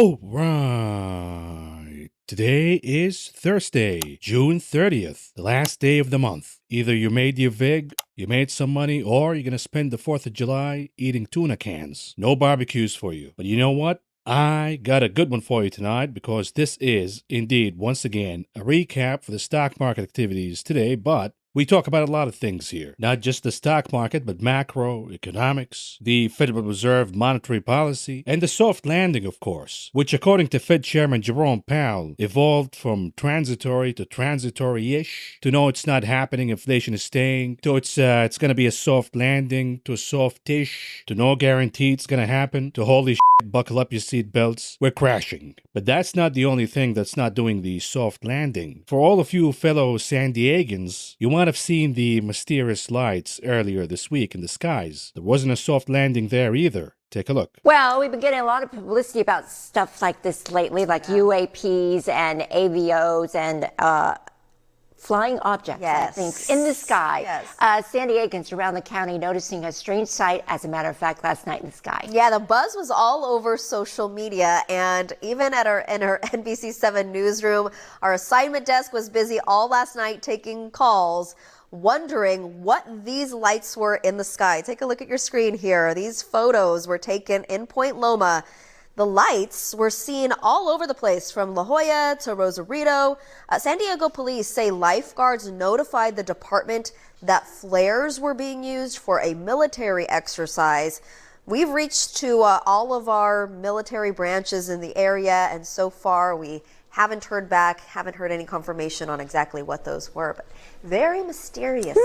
Oh, right. Today is Thursday, June 30th, the last day of the month. Either you made your vig, you made some money, or you're going to spend the 4th of July eating tuna cans. No barbecues for you. But you know what? I got a good one for you tonight because this is, indeed, once again, a recap for the stock market activities today, but we talk about a lot of things here. Not just the stock market, but macro, economics, the Federal Reserve monetary policy, and the soft landing, of course, which according to Fed Chairman Jerome Powell, evolved from transitory to transitory-ish, to no, it's not happening, inflation is staying, to it's going to be a soft landing, to a soft-ish, to no guarantee it's going to happen, to holy shit, buckle up your seatbelts, we're crashing. But that's not the only thing that's not doing the soft landing. For all of you fellow San Diegans, you might have seen the mysterious lights earlier this week in the skies. There wasn't a soft landing there either. Take a look. Well, we've been getting a lot of publicity about stuff like this lately, like UAPs and AVOs and flying objects, Yes. I think, in the sky. Yes. San Diegans around the county noticing a strange sight, as a matter of fact, last night in the sky. Yeah, the buzz was all over social media, and even in our NBC7 newsroom, our assignment desk was busy all last night taking calls, wondering what these lights were in the sky. Take a look at your screen here. These photos were taken in Point Loma. The lights were seen all over the place, from La Jolla to Rosarito. San Diego police say lifeguards notified the department that flares were being used for a military exercise. We've reached to all of our military branches in the area, and so far we haven't heard back, haven't heard any confirmation on exactly what those were, but very mysterious.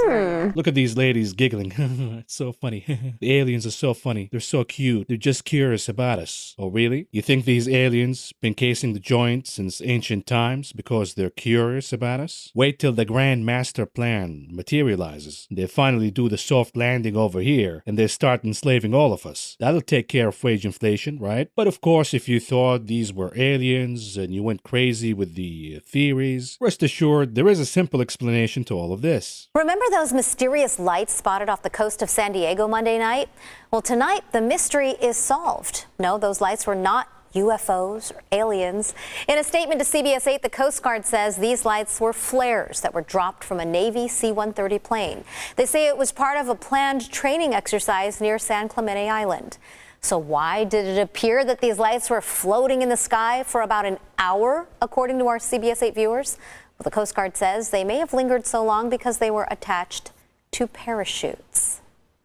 Look at these ladies giggling. It's so funny. The aliens are so funny. They're so cute. They're just curious about us. Oh, really? You think these aliens been casing the joint since ancient times because they're curious about us? Wait till the grand master plan materializes. They finally do the soft landing over here, and they start enslaving all of us. That'll take care of wage inflation, right? But of course, if you thought these were aliens and you went crazy with the theories, rest assured there is a simple explanation to all of this. Remember those mysterious lights spotted off the coast of San Diego Monday night? Well, tonight the mystery is solved. No, those lights were not UFOs or aliens. In a statement to CBS 8, the Coast Guard says these lights were flares that were dropped from a Navy C-130 plane. They say it was part of a planned training exercise near San Clemente Island. So why did it appear that these lights were floating in the sky for about an hour, according to our CBS 8 viewers? Well, the Coast Guard says they may have lingered so long because they were attached to parachutes.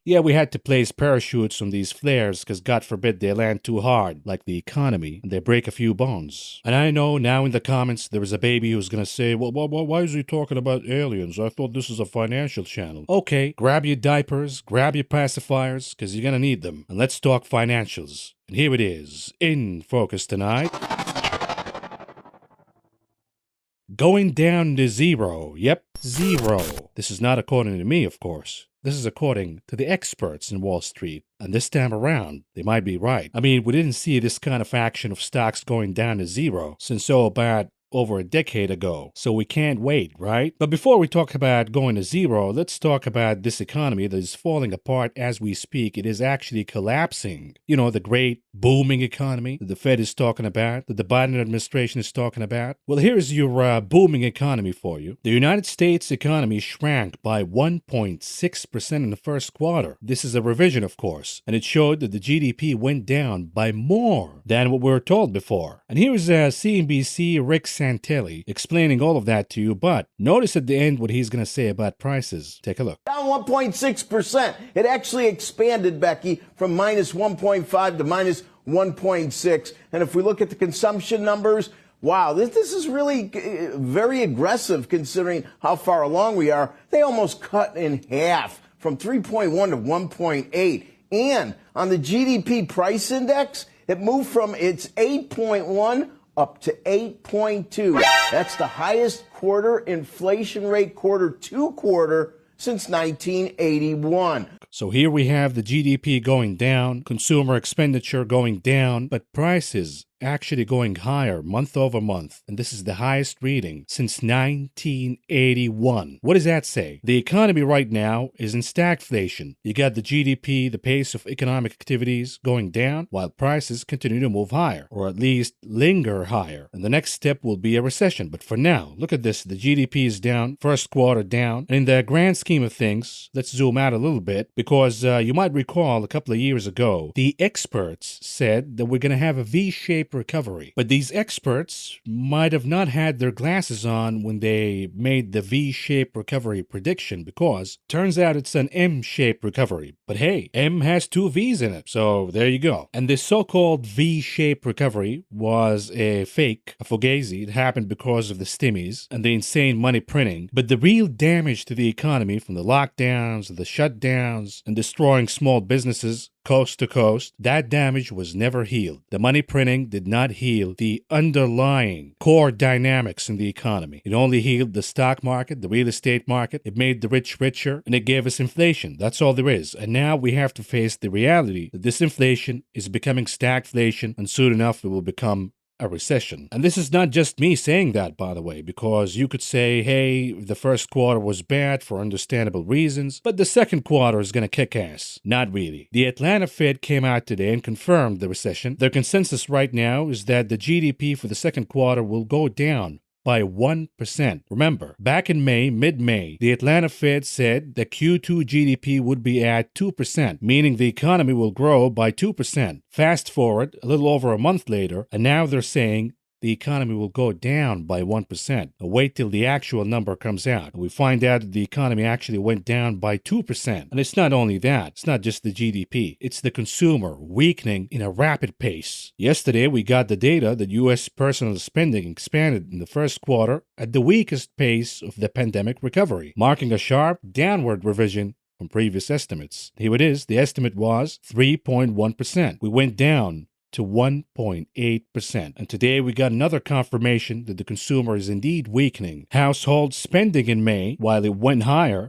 Yeah, we had to place parachutes on these flares because God forbid they land too hard, like the economy, and they break a few bones. And I know now in the comments there is a baby who's going to say, well, why is he talking about aliens? I thought this is a financial channel. Okay, grab your diapers, grab your pacifiers, because you're going to need them. And let's talk financials. And here it is, in focus tonight. Going down to zero. Yep, zero. This is not according to me, of course. This is according to the experts in Wall Street. And this time around, they might be right. I mean, we didn't see this kind of action of stocks going down to zero since about over a decade ago. So we can't wait, right? But before we talk about going to zero, let's talk about this economy that is falling apart as we speak. It is actually collapsing. You know, the great booming economy that the Fed is talking about, that the Biden administration is talking about. Well, here's your booming economy for you. The United States economy shrank by 1.6% in the first quarter. This is a revision, of course, and it showed that the GDP went down by more than what we were told before. And here's CNBC Rick Santelli explaining all of that to you, but notice at the end what he's going to say about prices. Take a look. Down 1.6%. It actually expanded, Becky, from minus 1.5 to minus 1.6. And if we look at the consumption numbers, wow, this is really very aggressive considering how far along we are. They almost cut in half from 3.1 to 1.8. And on the GDP price index, it moved from its 8.1 up to 8.2. That's the highest quarter inflation rate quarter to quarter since 1981. So here we have the GDP going down, consumer expenditure going down, but prices actually going higher month over month, and this is the highest reading since 1981. What does that say? The economy right now is in stagflation. You got the GDP, the pace of economic activities going down, while prices continue to move higher, or at least linger higher. And the next step will be a recession. But for now, look at this. The GDP is down, first quarter down. And in the grand scheme of things, let's zoom out a little bit, because you might recall a couple of years ago, the experts said that we're going to have a V-shaped recovery. But these experts might have not had their glasses on when they made the V-shaped recovery prediction, because turns out it's an M-shaped recovery. But hey, M has two V's in it, so there you go. And this so-called V-shaped recovery was a fake, a fugazi. It happened because of the stimmies and the insane money printing. But the real damage to the economy from the lockdowns, the shutdowns, and destroying small businesses coast to coast, that damage was never healed. The money printing did not heal the underlying core dynamics in the economy. It only healed the stock market, the real estate market. It made the rich richer, and it gave us inflation. That's all there is. And now we have to face the reality that this inflation is becoming stagflation, and soon enough it will become a recession. And this is not just me saying that, by the way, because you could say, hey, the first quarter was bad for understandable reasons, but the second quarter is going to kick ass. Not really. The Atlanta Fed came out today and confirmed the recession. Their consensus right now is that the GDP for the second quarter will go down by 1%. Remember, back in May, mid-May, the Atlanta Fed said that Q2 GDP would be at 2%, meaning the economy will grow by 2%. Fast forward a little over a month later, and now they're saying the economy will go down by 1%. Now wait till the actual number comes out, and we find out that the economy actually went down by 2%. And it's not only that, it's not just the GDP, it's the consumer weakening in a rapid pace. Yesterday, we got the data that U.S. personal spending expanded in the first quarter at the weakest pace of the pandemic recovery, marking a sharp downward revision from previous estimates. Here it is. The estimate was 3.1%. We went down to 1.8%. And today we got another confirmation that the consumer is indeed weakening. Household spending in May, while it went higher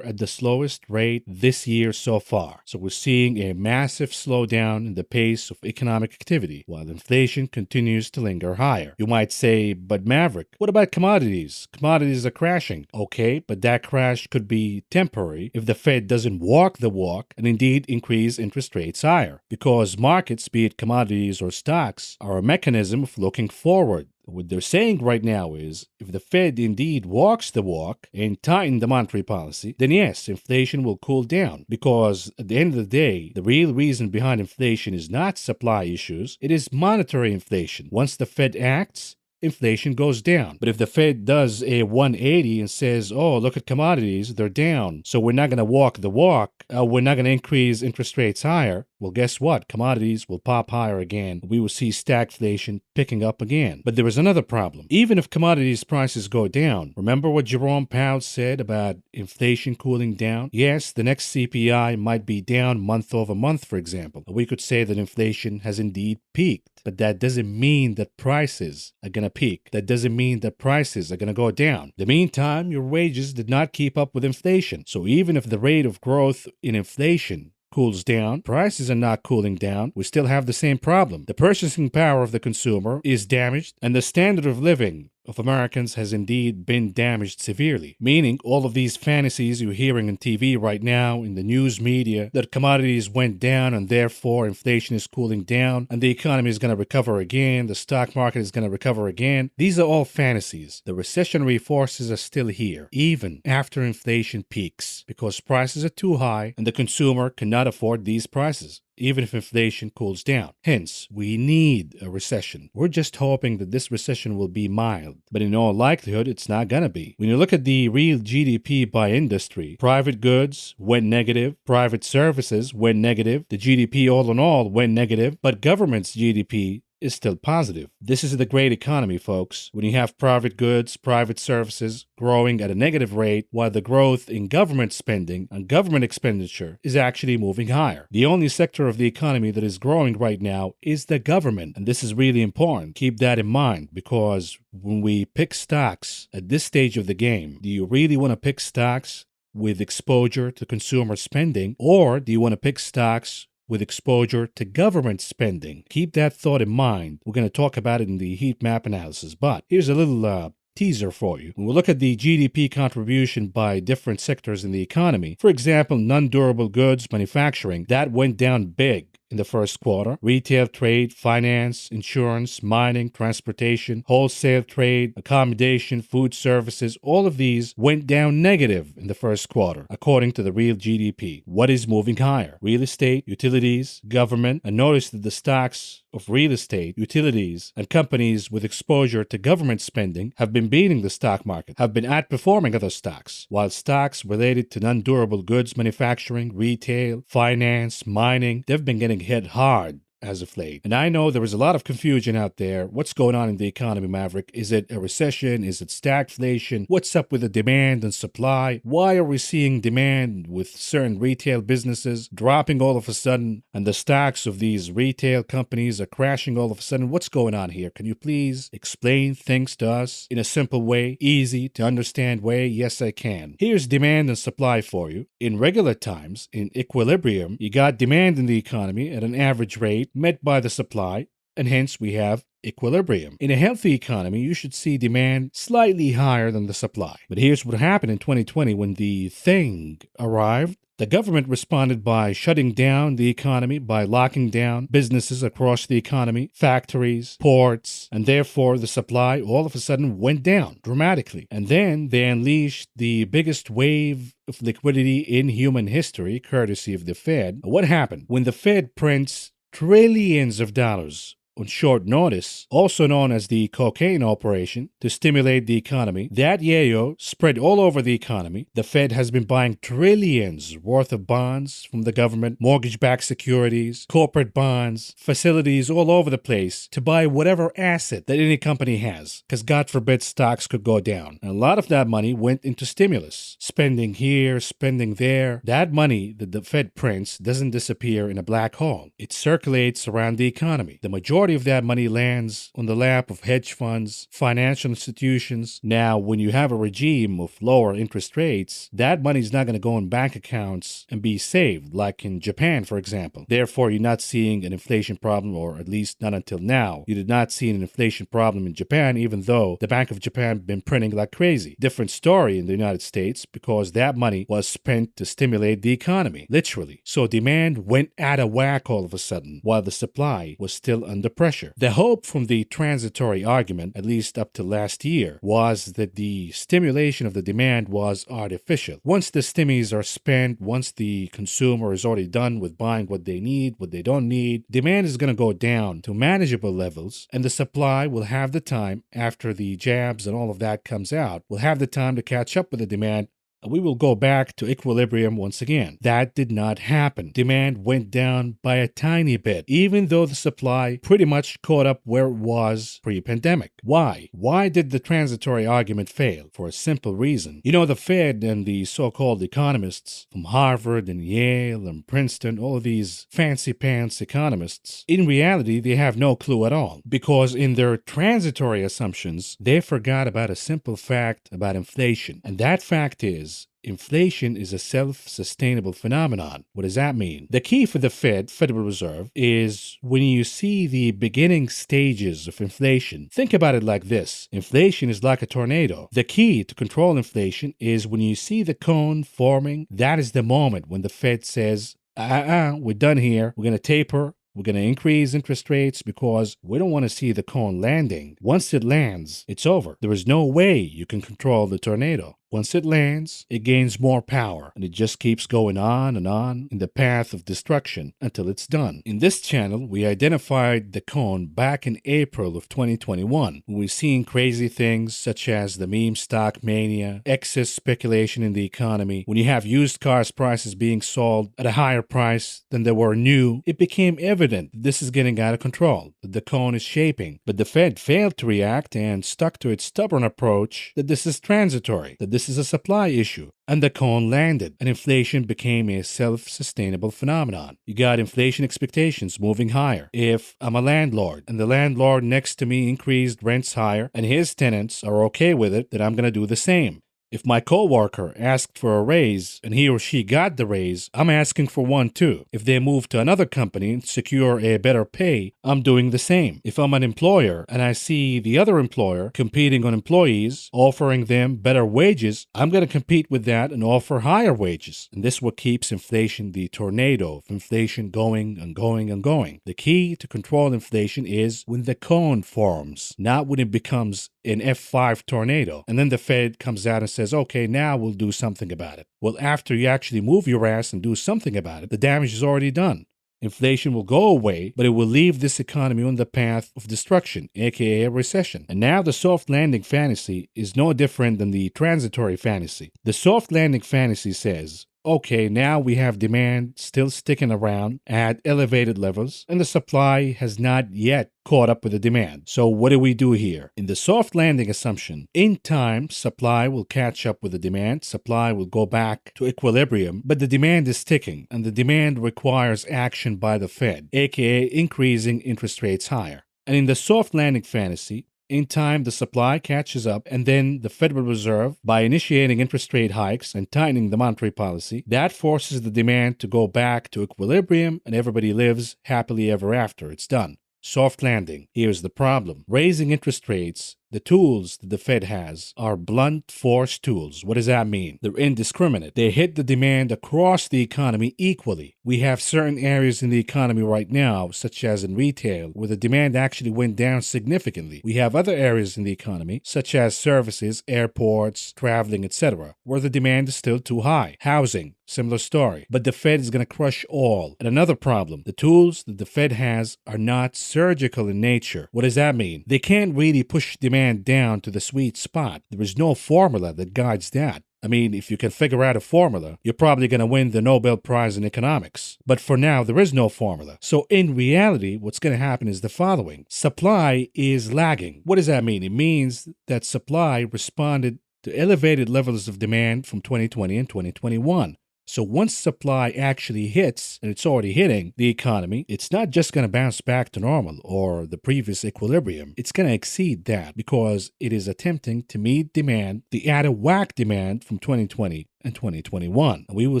at the slowest rate this year so far. So we're seeing a massive slowdown in the pace of economic activity, while inflation continues to linger higher. You might say, but Maverick, what about commodities? Commodities are crashing. Okay, but that crash could be temporary if the Fed doesn't walk the walk and indeed increase interest rates higher. Because markets, be it commodities or stocks, are a mechanism of looking forward. What they're saying right now is, if the Fed indeed walks the walk and tighten the monetary policy, then yes, inflation will cool down. Because at the end of the day, the real reason behind inflation is not supply issues, it is monetary inflation. Once the Fed acts, inflation goes down. But if the Fed does a 180 and says, oh, look at commodities, they're down, so we're not going to walk the walk, we're not going to increase interest rates higher, well, guess what? Commodities will pop higher again. We will see stagflation picking up again. But there is another problem. Even if commodities prices go down, remember what Jerome Powell said about inflation cooling down? Yes, the next CPI might be down month over month, for example. We could say that inflation has indeed peaked. But that doesn't mean that prices are going to peak. That doesn't mean that prices are going to go down. In the meantime, your wages did not keep up with inflation. So even if the rate of growth in inflation cools down, prices are not cooling down, we still have the same problem. The purchasing power of the consumer is damaged, and the standard of living of Americans has indeed been damaged severely. Meaning, all of these fantasies you're hearing on TV right now, in the news media, that commodities went down and therefore inflation is cooling down and the economy is going to recover again, the stock market is going to recover again. These are all fantasies. The recessionary forces are still here, even after inflation peaks, because prices are too high and the consumer cannot afford these prices, even if inflation cools down. Hence, we need a recession. We're just hoping that this recession will be mild, but in all likelihood, it's not gonna be. When you look at the real GDP by industry, private goods went negative, private services went negative, the GDP all in all went negative, but government's GDP is still positive. This is the great economy, folks. When you have private goods, private services growing at a negative rate, while the growth in government spending and government expenditure is actually moving higher. The only sector of the economy that is growing right now is the government. And this is really important. Keep that in mind, because when we pick stocks at this stage of the game, do you really want to pick stocks with exposure to consumer spending, or do you want to pick stocks with exposure to government spending. Keep that thought in mind. We're going to talk about it in the heat map analysis. But here's a little teaser for you. When we look at the GDP contribution by different sectors in the economy, for example, non-durable goods manufacturing, that went down big in the first quarter. Retail trade, finance, insurance, mining, transportation, wholesale trade, accommodation, food services, all of these went down negative in the first quarter, according to the real GDP. What is moving higher? Real estate, utilities, government, and notice that the stocks of real estate, utilities, and companies with exposure to government spending have been beating the stock market, have been outperforming other stocks, while stocks related to non-durable goods manufacturing, retail, finance, mining, they've been getting hit hard as of late. And I know there is a lot of confusion out there. What's going on in the economy, Maverick? Is it a recession? Is it stagflation? What's up with the demand and supply? Why are we seeing demand with certain retail businesses dropping all of a sudden and the stocks of these retail companies are crashing all of a sudden? What's going on here? Can you please explain things to us in a simple way, easy to understand way? Yes, I can. Here's demand and supply for you. In regular times, in equilibrium, you got demand in the economy at an average rate met by the supply, and hence we have equilibrium. In a healthy economy, you should see demand slightly higher than the supply. But here's what happened in 2020 when the thing arrived. The government responded by shutting down the economy, by locking down businesses across the economy, factories, ports, and therefore the supply all of a sudden went down dramatically. And then they unleashed the biggest wave of liquidity in human history, courtesy of the Fed. What happened? When the Fed prints trillions of dollars on short notice, also known as the cocaine operation, to stimulate the economy. That yayo spread all over the economy. The Fed has been buying trillions worth of bonds from the government, mortgage-backed securities, corporate bonds, facilities all over the place to buy whatever asset that any company has, because God forbid stocks could go down. And a lot of that money went into stimulus. Spending here, spending there. That money that the Fed prints doesn't disappear in a black hole. It circulates around the economy. The majority of that money lands on the lap of hedge funds, financial institutions. Now, when you have a regime of lower interest rates, that money is not going to go in bank accounts and be saved, like in Japan, for example. Therefore, you're not seeing an inflation problem, or at least not until now. You did not see an inflation problem in Japan, even though the Bank of Japan been printing like crazy. Different story in the United States, because that money was spent to stimulate the economy, literally. So demand went out of whack all of a sudden, while the supply was still under pressure. The hope from the transitory argument, at least up to last year, was that the stimulation of the demand was artificial. Once the stimmies are spent, once the consumer is already done with buying what they need, what they don't need, demand is going to go down to manageable levels, and the supply will have the time, after the jabs and all of that comes out, will have the time to catch up with the demand. We will go back to equilibrium once again. That did not happen. Demand went down by a tiny bit, even though the supply pretty much caught up where it was pre-pandemic. Why? Why did the transitory argument fail? For a simple reason. You know, the Fed and the so-called economists from Harvard and Yale and Princeton, all of these fancy pants economists, in reality, they have no clue at all. Because in their transitory assumptions, they forgot about a simple fact about inflation. And that fact is, inflation is a self-sustainable phenomenon. What does that mean? The key for the Federal Reserve, is when you see the beginning stages of inflation, think about it like this. Inflation is like a tornado. The key to control inflation is when you see the cone forming, that is the moment when the Fed says, we're done here. We're going to taper. We're going to increase interest rates because we don't want to see the cone landing. Once it lands, it's over. There is no way you can control the tornado. Once it lands, it gains more power, and it just keeps going on and on in the path of destruction until it's done. In this channel, we identified the cone back in April of 2021. We've seen crazy things such as the meme stock mania, excess speculation in the economy. When you have used cars prices being sold at a higher price than they were new, it became evident that this is getting out of control, that the cone is shaping. But the Fed failed to react and stuck to its stubborn approach that this is transitory, that this is a supply issue, and the cone landed, and inflation became a self-sustainable phenomenon. You got inflation expectations moving higher. If I'm a landlord, and the landlord next to me increased rents higher, and his tenants are okay with it, then I'm going to do the same. If my coworker asked for a raise and he or she got the raise, I'm asking for one too. If they move to another company and secure a better pay, I'm doing the same. If I'm an employer and I see the other employer competing on employees, offering them better wages, I'm going to compete with that and offer higher wages. And this is what keeps inflation, the tornado of inflation, going and going and going. The key to control inflation is when the cone forms, not when it becomes an F5 tornado. And then the Fed comes out and says, okay, now we'll do something about it. Well, after you actually move your ass and do something about it, the damage is already done. Inflation will go away, but it will leave this economy on the path of destruction, aka a recession. And now the soft landing fantasy is no different than the transitory fantasy. The soft landing fantasy says, okay, now we have demand still sticking around at elevated levels, and the supply has not yet caught up with the demand. So what do we do here? In the soft landing assumption, in time, supply will catch up with the demand, supply will go back to equilibrium, but the demand is ticking, and the demand requires action by the Fed, aka increasing interest rates higher. And in the soft landing fantasy, in time, the supply catches up, and then the Federal Reserve, by initiating interest rate hikes and tightening the monetary policy, that forces the demand to go back to equilibrium, and everybody lives happily ever after. It's done. Soft landing. Here's the problem. Raising interest rates, the tools that the Fed has, are blunt force tools. What does that mean? They're indiscriminate. They hit the demand across the economy equally. We have certain areas in the economy right now, such as in retail, where the demand actually went down significantly. We have other areas in the economy, such as services, airports, traveling, etc., where the demand is still too high. Housing, similar story. But the Fed is going to crush all. And another problem, the tools that the Fed has are not surgical in nature. What does that mean? They can't really push demand down to the sweet spot. There is no formula that guides that. I mean, if you can figure out a formula, you're probably going to win the Nobel Prize in economics. But for now, there is no formula. So in reality, what's going to happen is the following. Supply is lagging. What does that mean? It means that supply responded to elevated levels of demand from 2020 and 2021. So once supply actually hits, and it's already hitting the economy, it's not just going to bounce back to normal or the previous equilibrium. It's going to exceed that because it is attempting to meet demand, the out-of-whack demand from 2020 and 2021. We will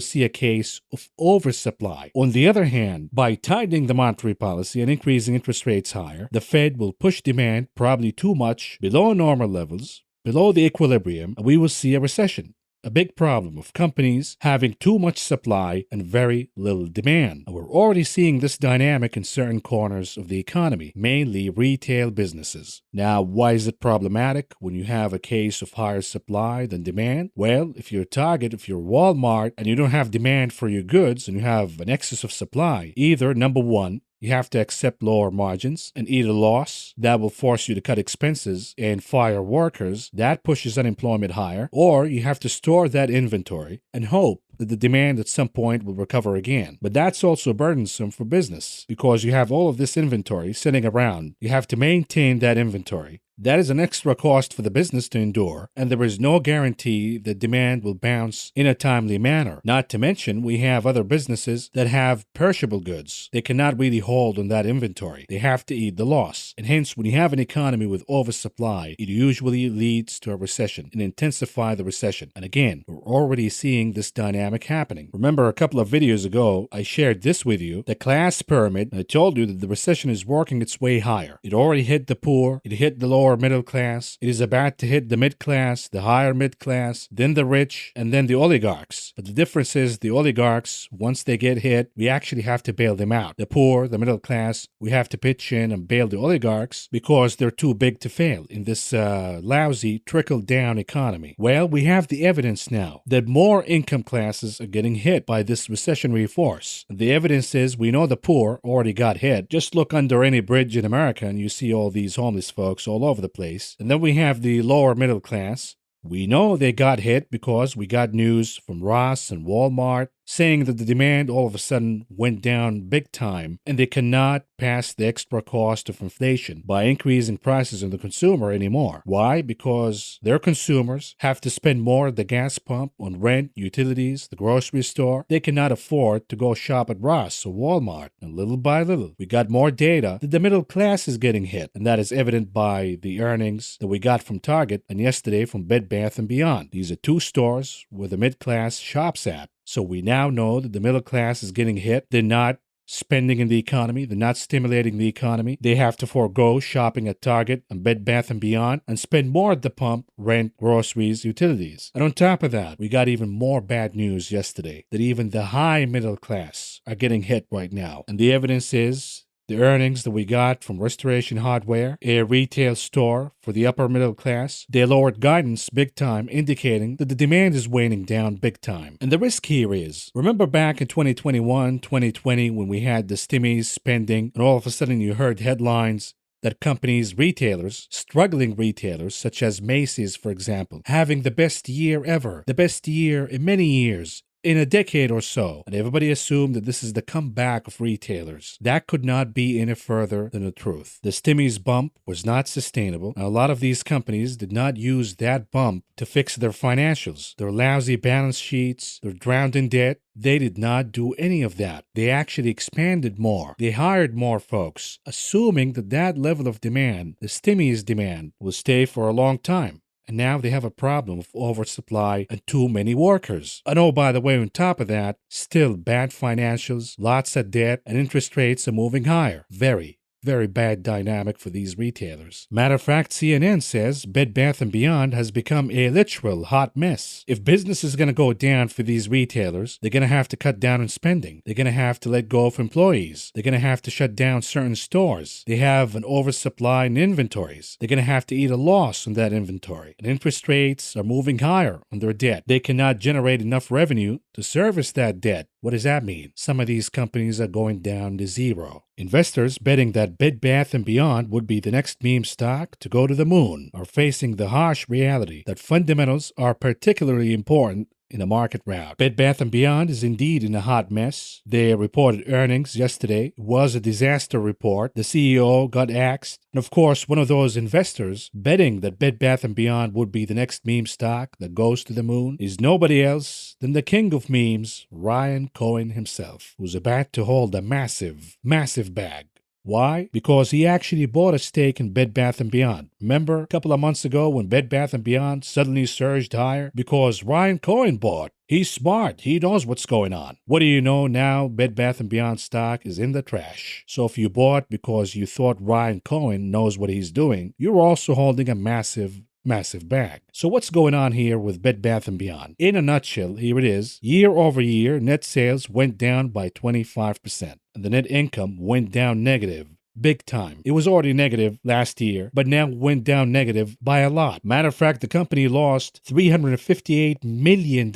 see a case of oversupply. On the other hand, by tightening the monetary policy and increasing interest rates higher, the Fed will push demand probably too much below normal levels, below the equilibrium, and we will see a recession. A big problem of companies having too much supply and very little demand. And we're already seeing this dynamic in certain corners of the economy, mainly retail businesses. Now, why is it problematic when you have a case of higher supply than demand? Well, if you're Target, if you're Walmart, and you don't have demand for your goods and you have an excess of supply, either, number one, you have to accept lower margins and eat a loss. That will force you to cut expenses and fire workers. That pushes unemployment higher. Or you have to store that inventory and hope that the demand at some point will recover again. But that's also burdensome for business because you have all of this inventory sitting around. You have to maintain that inventory. That is an extra cost for the business to endure, and there is no guarantee that demand will bounce in a timely manner. Not to mention, we have other businesses that have perishable goods. They cannot really hold on that inventory. They have to eat the loss. And hence, when you have an economy with oversupply, it usually leads to a recession and intensify the recession. And again, we're already seeing this dynamic happening. Remember, a couple of videos ago, I shared this with you, the class pyramid. I told you that the recession is working its way higher. It already hit the poor. It hit the lower middle class. It is about to hit the mid class, the higher mid class, then the rich, and then the oligarchs. But the difference is the oligarchs, once they get hit, we actually have to bail them out. The poor, the middle class, we have to pitch in and bail the oligarchs because they're too big to fail in this lousy trickle-down economy. Well, we have the evidence now that more income classes are getting hit by this recessionary force. The evidence is we know the poor already got hit. Just look under any bridge in America and you see all these homeless folks all over the place. And then we have the lower middle class. We know they got hit because we got news from Ross and Walmart, saying that the demand all of a sudden went down big time and they cannot pass the extra cost of inflation by increasing prices on the consumer anymore. Why? Because their consumers have to spend more at the gas pump, on rent, utilities, the grocery store. They cannot afford to go shop at Ross or Walmart. And little by little, we got more data that the middle class is getting hit. And that is evident by the earnings that we got from Target and yesterday from Bed Bath & Beyond. These are two stores where the mid-class shops at. So we now know that the middle class is getting hit. They're not spending in the economy. They're not stimulating the economy. They have to forego shopping at Target and Bed Bath & Beyond and spend more at the pump, rent, groceries, utilities. And on top of that, we got even more bad news yesterday that even the high middle class are getting hit right now. And the evidence is the earnings that we got from Restoration Hardware, a retail store for the upper middle class. They lowered guidance big time, indicating that the demand is waning down big time. And the risk here is, remember back in 2021, 2020, when we had the stimmies spending, and all of a sudden you heard headlines that companies, retailers, struggling retailers, such as Macy's, for example, having the best year ever, the best year in many years, in a decade or so, and everybody assumed that this is the comeback of retailers. That could not be any further than the truth. The stimmies bump was not sustainable, and a lot of these companies did not use that bump to fix their financials. Their lousy balance sheets, they're drowned in debt. They did not do any of that. They actually expanded more. They hired more folks, assuming that that level of demand, the stimmies demand, will stay for a long time. And now they have a problem of oversupply and too many workers. And oh, by the way, on top of that, still bad financials, lots of debt, and interest rates are moving higher. Very bad dynamic for these retailers. Matter of fact, CNN says Bed Bath & Beyond has become a literal hot mess. If business is going to go down for these retailers, they're going to have to cut down on spending. They're going to have to let go of employees. They're going to have to shut down certain stores. They have an oversupply in inventories. They're going to have to eat a loss on that inventory. And interest rates are moving higher on their debt. They cannot generate enough revenue to service that debt. What does that mean? Some of these companies are going down to zero. Investors betting that Bed Bath & Beyond would be the next meme stock to go to the moon are facing the harsh reality that fundamentals are particularly important in a market rout. Bed Bath & Beyond is indeed in a hot mess. They reported earnings yesterday. It was a disaster report. The CEO got axed. And of course, one of those investors betting that Bed Bath & Beyond would be the next meme stock that goes to the moon is nobody else than the king of memes, Ryan Cohen himself, who's about to hold a massive bag. Why? Because he actually bought a stake in Bed Bath & Beyond. Remember a couple of months ago when Bed Bath & Beyond suddenly surged higher? Because Ryan Cohen bought. He's smart. He knows what's going on. What do you know now? Bed Bath & Beyond stock is in the trash. So if you bought because you thought Ryan Cohen knows what he's doing, you're also holding a massive bag. So what's going on here with Bed Bath & Beyond? In a nutshell, here it is. Year over year, net sales went down by 25%. And the net income went down negative. Big time. It was already negative last year, but now went down negative by a lot. Matter of fact, the company lost $358 million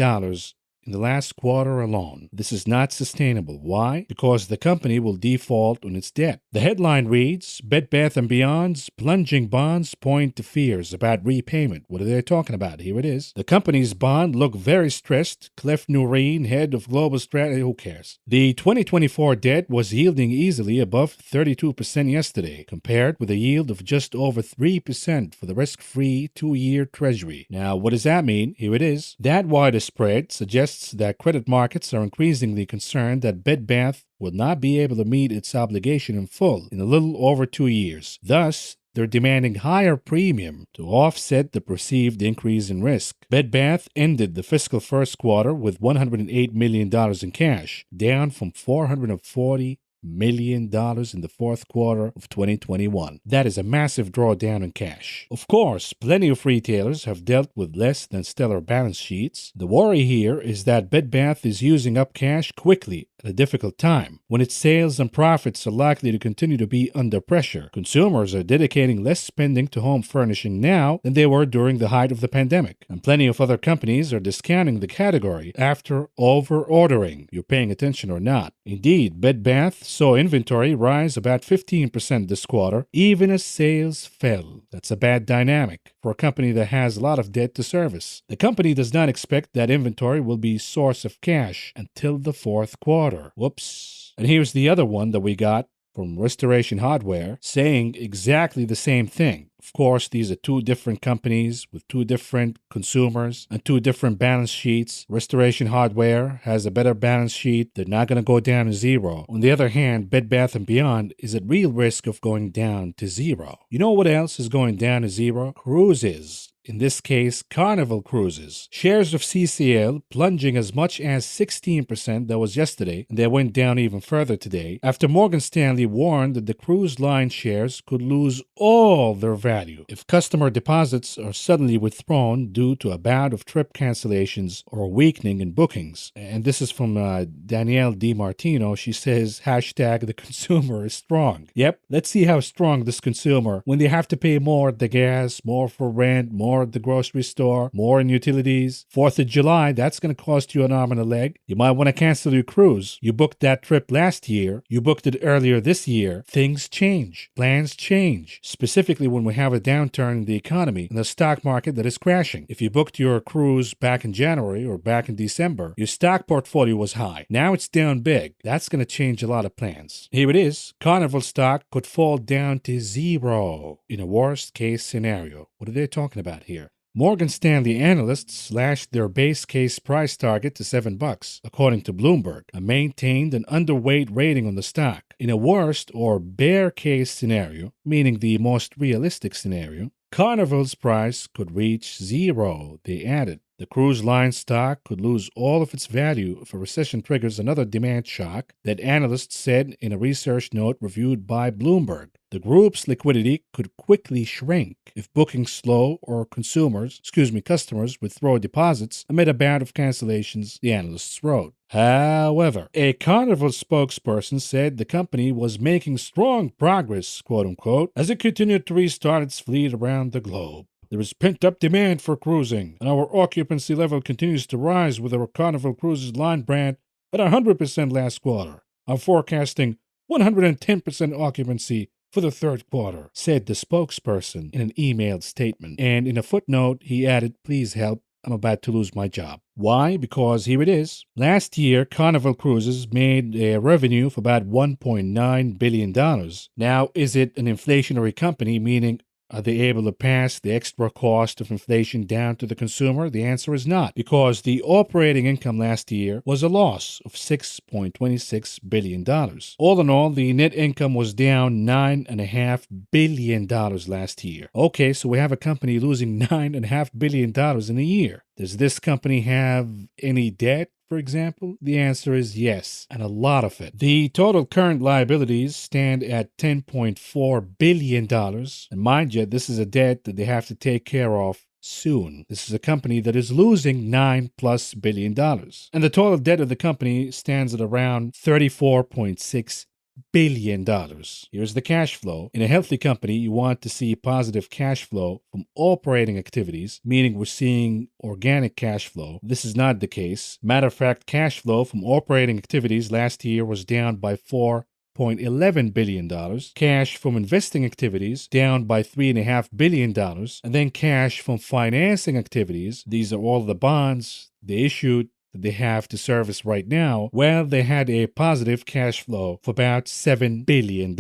in the last quarter alone. This is not sustainable. Why? Because the company will default on its debt. The headline reads, Bed Bath & Beyond's plunging bonds point to fears about repayment. What are they talking about? Here it is. The company's bond looked very stressed. Cliff Noreen, head of global strategy, who cares? The 2024 debt was yielding easily above 32% yesterday, compared with a yield of just over 3% for the risk-free 2-year treasury. Now, what does that mean? Here it is. That wider spread suggests that credit markets are increasingly concerned that Bed Bath will not be able to meet its obligation in full in a little over 2 years. Thus, they're demanding higher premium to offset the perceived increase in risk. Bed Bath ended the fiscal first quarter with $108 million in cash, down from $440 million in the fourth quarter of 2021. That is a massive drawdown in cash. Of course, plenty of retailers have dealt with less than stellar balance sheets. The worry here is that Bed Bath is using up cash quickly at a difficult time, when its sales and profits are likely to continue to be under pressure. Consumers are dedicating less spending to home furnishing now than they were during the height of the pandemic, and plenty of other companies are discounting the category after over-ordering. You're paying attention or not. Indeed, Bed Bath saw inventory rise about 15% this quarter, even as sales fell. That's a bad dynamic for a company that has a lot of debt to service. The company does not expect that inventory will be a source of cash until the fourth quarter. Whoops. And here's the other one that we got from Restoration Hardware saying exactly the same thing. Of course, these are two different companies with two different consumers and two different balance sheets. Restoration Hardware has a better balance sheet. They're not going to go down to zero. On the other hand, Bed Bath & Beyond is at real risk of going down to zero. You know what else is going down to zero? Cruises. In this case, Carnival Cruises. Shares of CCL plunging as much as 16%, that was yesterday, and they went down even further today, after Morgan Stanley warned that the cruise line shares could lose all their value if customer deposits are suddenly withdrawn due to a bout of trip cancellations or a weakening in bookings. And this is from Danielle DiMartino. She says, hashtag the consumer is strong. Yep, let's see how strong this consumer when they have to pay more at the gas, more for rent, more at the grocery store, more in utilities. 4th of July, that's going to cost you an arm and a leg. You might want to cancel your cruise. You booked that trip last year. You booked it earlier this year. Things change. Plans change. Specifically when we have a downturn in the economy and the stock market that is crashing. If you booked your cruise back in January or back in December, your stock portfolio was high. Now it's down big. That's going to change a lot of plans. Here it is. Carnival stock could fall down to zero in a worst case scenario. What are they talking about here? Morgan Stanley analysts slashed their base case price target to $7, according to Bloomberg, and maintained an underweight rating on the stock. In a worst or bear case scenario, meaning the most realistic scenario, Carnival's price could reach zero, they added. The cruise line stock could lose all of its value if a recession triggers another demand shock, that analysts said in a research note reviewed by Bloomberg. The group's liquidity could quickly shrink if bookings slow or customers withdraw deposits amid a bout of cancellations, the analysts wrote. However, a Carnival spokesperson said the company was making strong progress, quote-unquote, as it continued to restart its fleet around the globe. There is pent-up demand for cruising, and our occupancy level continues to rise with our Carnival Cruises line brand at 100% last quarter. I'm forecasting 110% occupancy for the third quarter, said the spokesperson in an emailed statement. And in a footnote, he added, please help, I'm about to lose my job. Why? Because here it is. Last year, Carnival Cruises made a revenue of about $1.9 billion. Now, is it an inflationary company, meaning are they able to pass the extra cost of inflation down to the consumer? The answer is not, because the operating income last year was a loss of $6.26 billion. All in all, the net income was down $9.5 billion last year. Okay, so we have a company losing $9.5 billion in a year. Does this company have any debt? For example, the answer is yes, and a lot of it. The total current liabilities stand at $10.4 billion. And mind you, this is a debt that they have to take care of soon. This is a company that is losing $9+ billion. And the total debt of the company stands at around $34.6 billion. Here's the cash flow. In a healthy company, you want to see positive cash flow from operating activities, meaning we're seeing organic cash flow. This is not the case. Matter of fact, cash flow from operating activities last year was down by $4.11 billion, cash from investing activities down by $3.5 billion, and then cash from financing activities, these are all the bonds they issued they have to service right now, well, they had a positive cash flow of about $7 billion.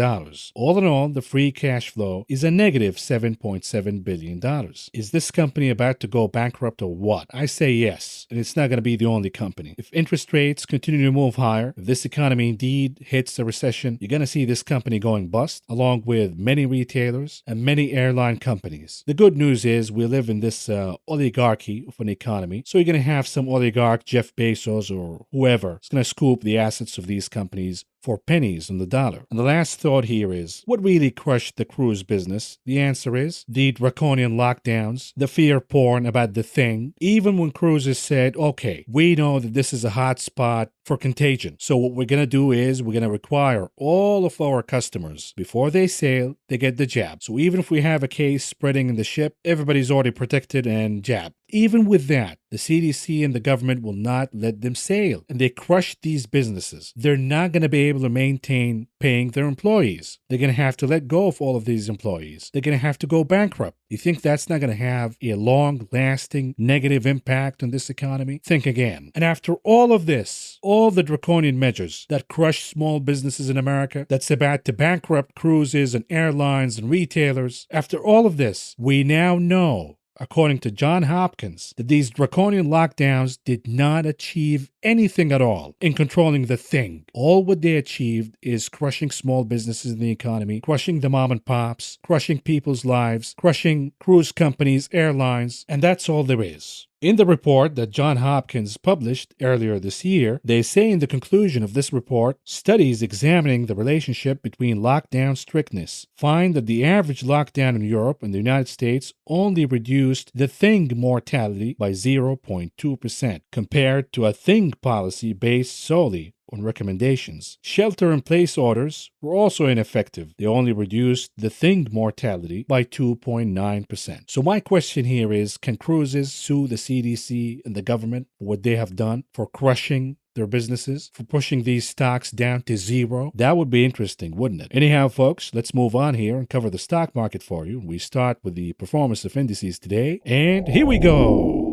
All in all, the free cash flow is a negative $7.7 billion. Is this company about to go bankrupt or what? I say yes, and it's not going to be the only company. If interest rates continue to move higher, if this economy indeed hits a recession, you're going to see this company going bust, along with many retailers and many airline companies. The good news is we live in this oligarchy of an economy, so you're going to have some oligarch, Jeff Bezos or whoever is going to scoop the assets of these companies for pennies on the dollar. And the last thought here is, what really crushed the cruise business? The answer is the draconian lockdowns, the fear porn about the thing. Even when cruises said, okay, we know that this is a hot spot for contagion. So what we're going to do is we're going to require all of our customers, before they sail, they get the jab. So even if we have a case spreading in the ship, everybody's already protected and jabbed. Even with that, the CDC and the government will not let them sail. And they crushed these businesses. They're not going to be able able to maintain paying their employees. They're going to have to let go of all of these employees. They're going to have to go bankrupt. You think that's not going to have a long-lasting negative impact on this economy? Think again. And after all of this, all the draconian measures that crush small businesses in America, that's about to bankrupt cruises and airlines and retailers, after all of this, we now know, according to Johns Hopkins, that these draconian lockdowns did not achieve anything at all in controlling the thing. All what they achieved is crushing small businesses in the economy, crushing the mom and pops, crushing people's lives, crushing cruise companies, airlines, and that's all there is. In the report that Johns Hopkins published earlier this year, they say in the conclusion of this report, studies examining the relationship between lockdown strictness find that the average lockdown in Europe and the United States only reduced the thing mortality by 0.2% compared to a thing policy based solely on recommendations. Shelter-in-place orders were also ineffective. They only reduced the thing mortality by 2.9%. So my question here is, can cruises sue the CDC and the government for what they have done, for crushing their businesses, for pushing these stocks down to zero? That would be interesting, wouldn't it? Anyhow, folks, let's move on here and cover the stock market for you. We start with the performance of indices today, and here we go.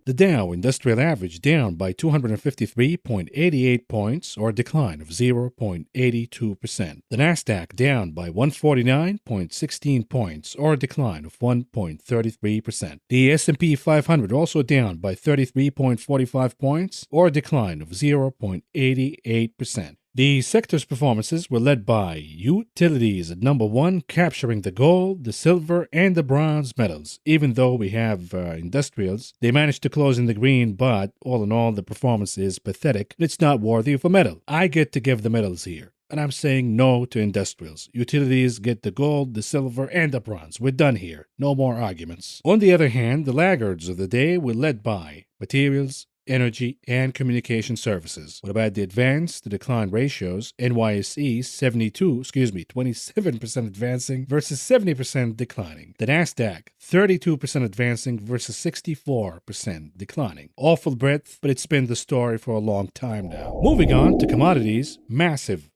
The Dow Industrial Average down by 253.88 points, or a decline of 0.82%. The Nasdaq down by 149.16 points, or a decline of 1.33%. The S&P 500 also down by 33.45 points, or a decline of 0.88%. The sector's performances were led by utilities at number one, capturing the gold, the silver, and the bronze medals. Even though we have industrials, they managed to close in the green, but all in all, the performance is pathetic. It's not worthy of a medal. I get to give the medals here. And I'm saying no to industrials. Utilities get the gold, the silver, and the bronze. We're done here. No more arguments. On the other hand, the laggards of the day were led by materials, energy, and communication services. What about the advance to decline ratios? NYSE 27% advancing versus 70% declining. The Nasdaq 32% advancing versus 64% declining. Awful breadth, but it's been the story for a long time now. Moving on to commodities, massive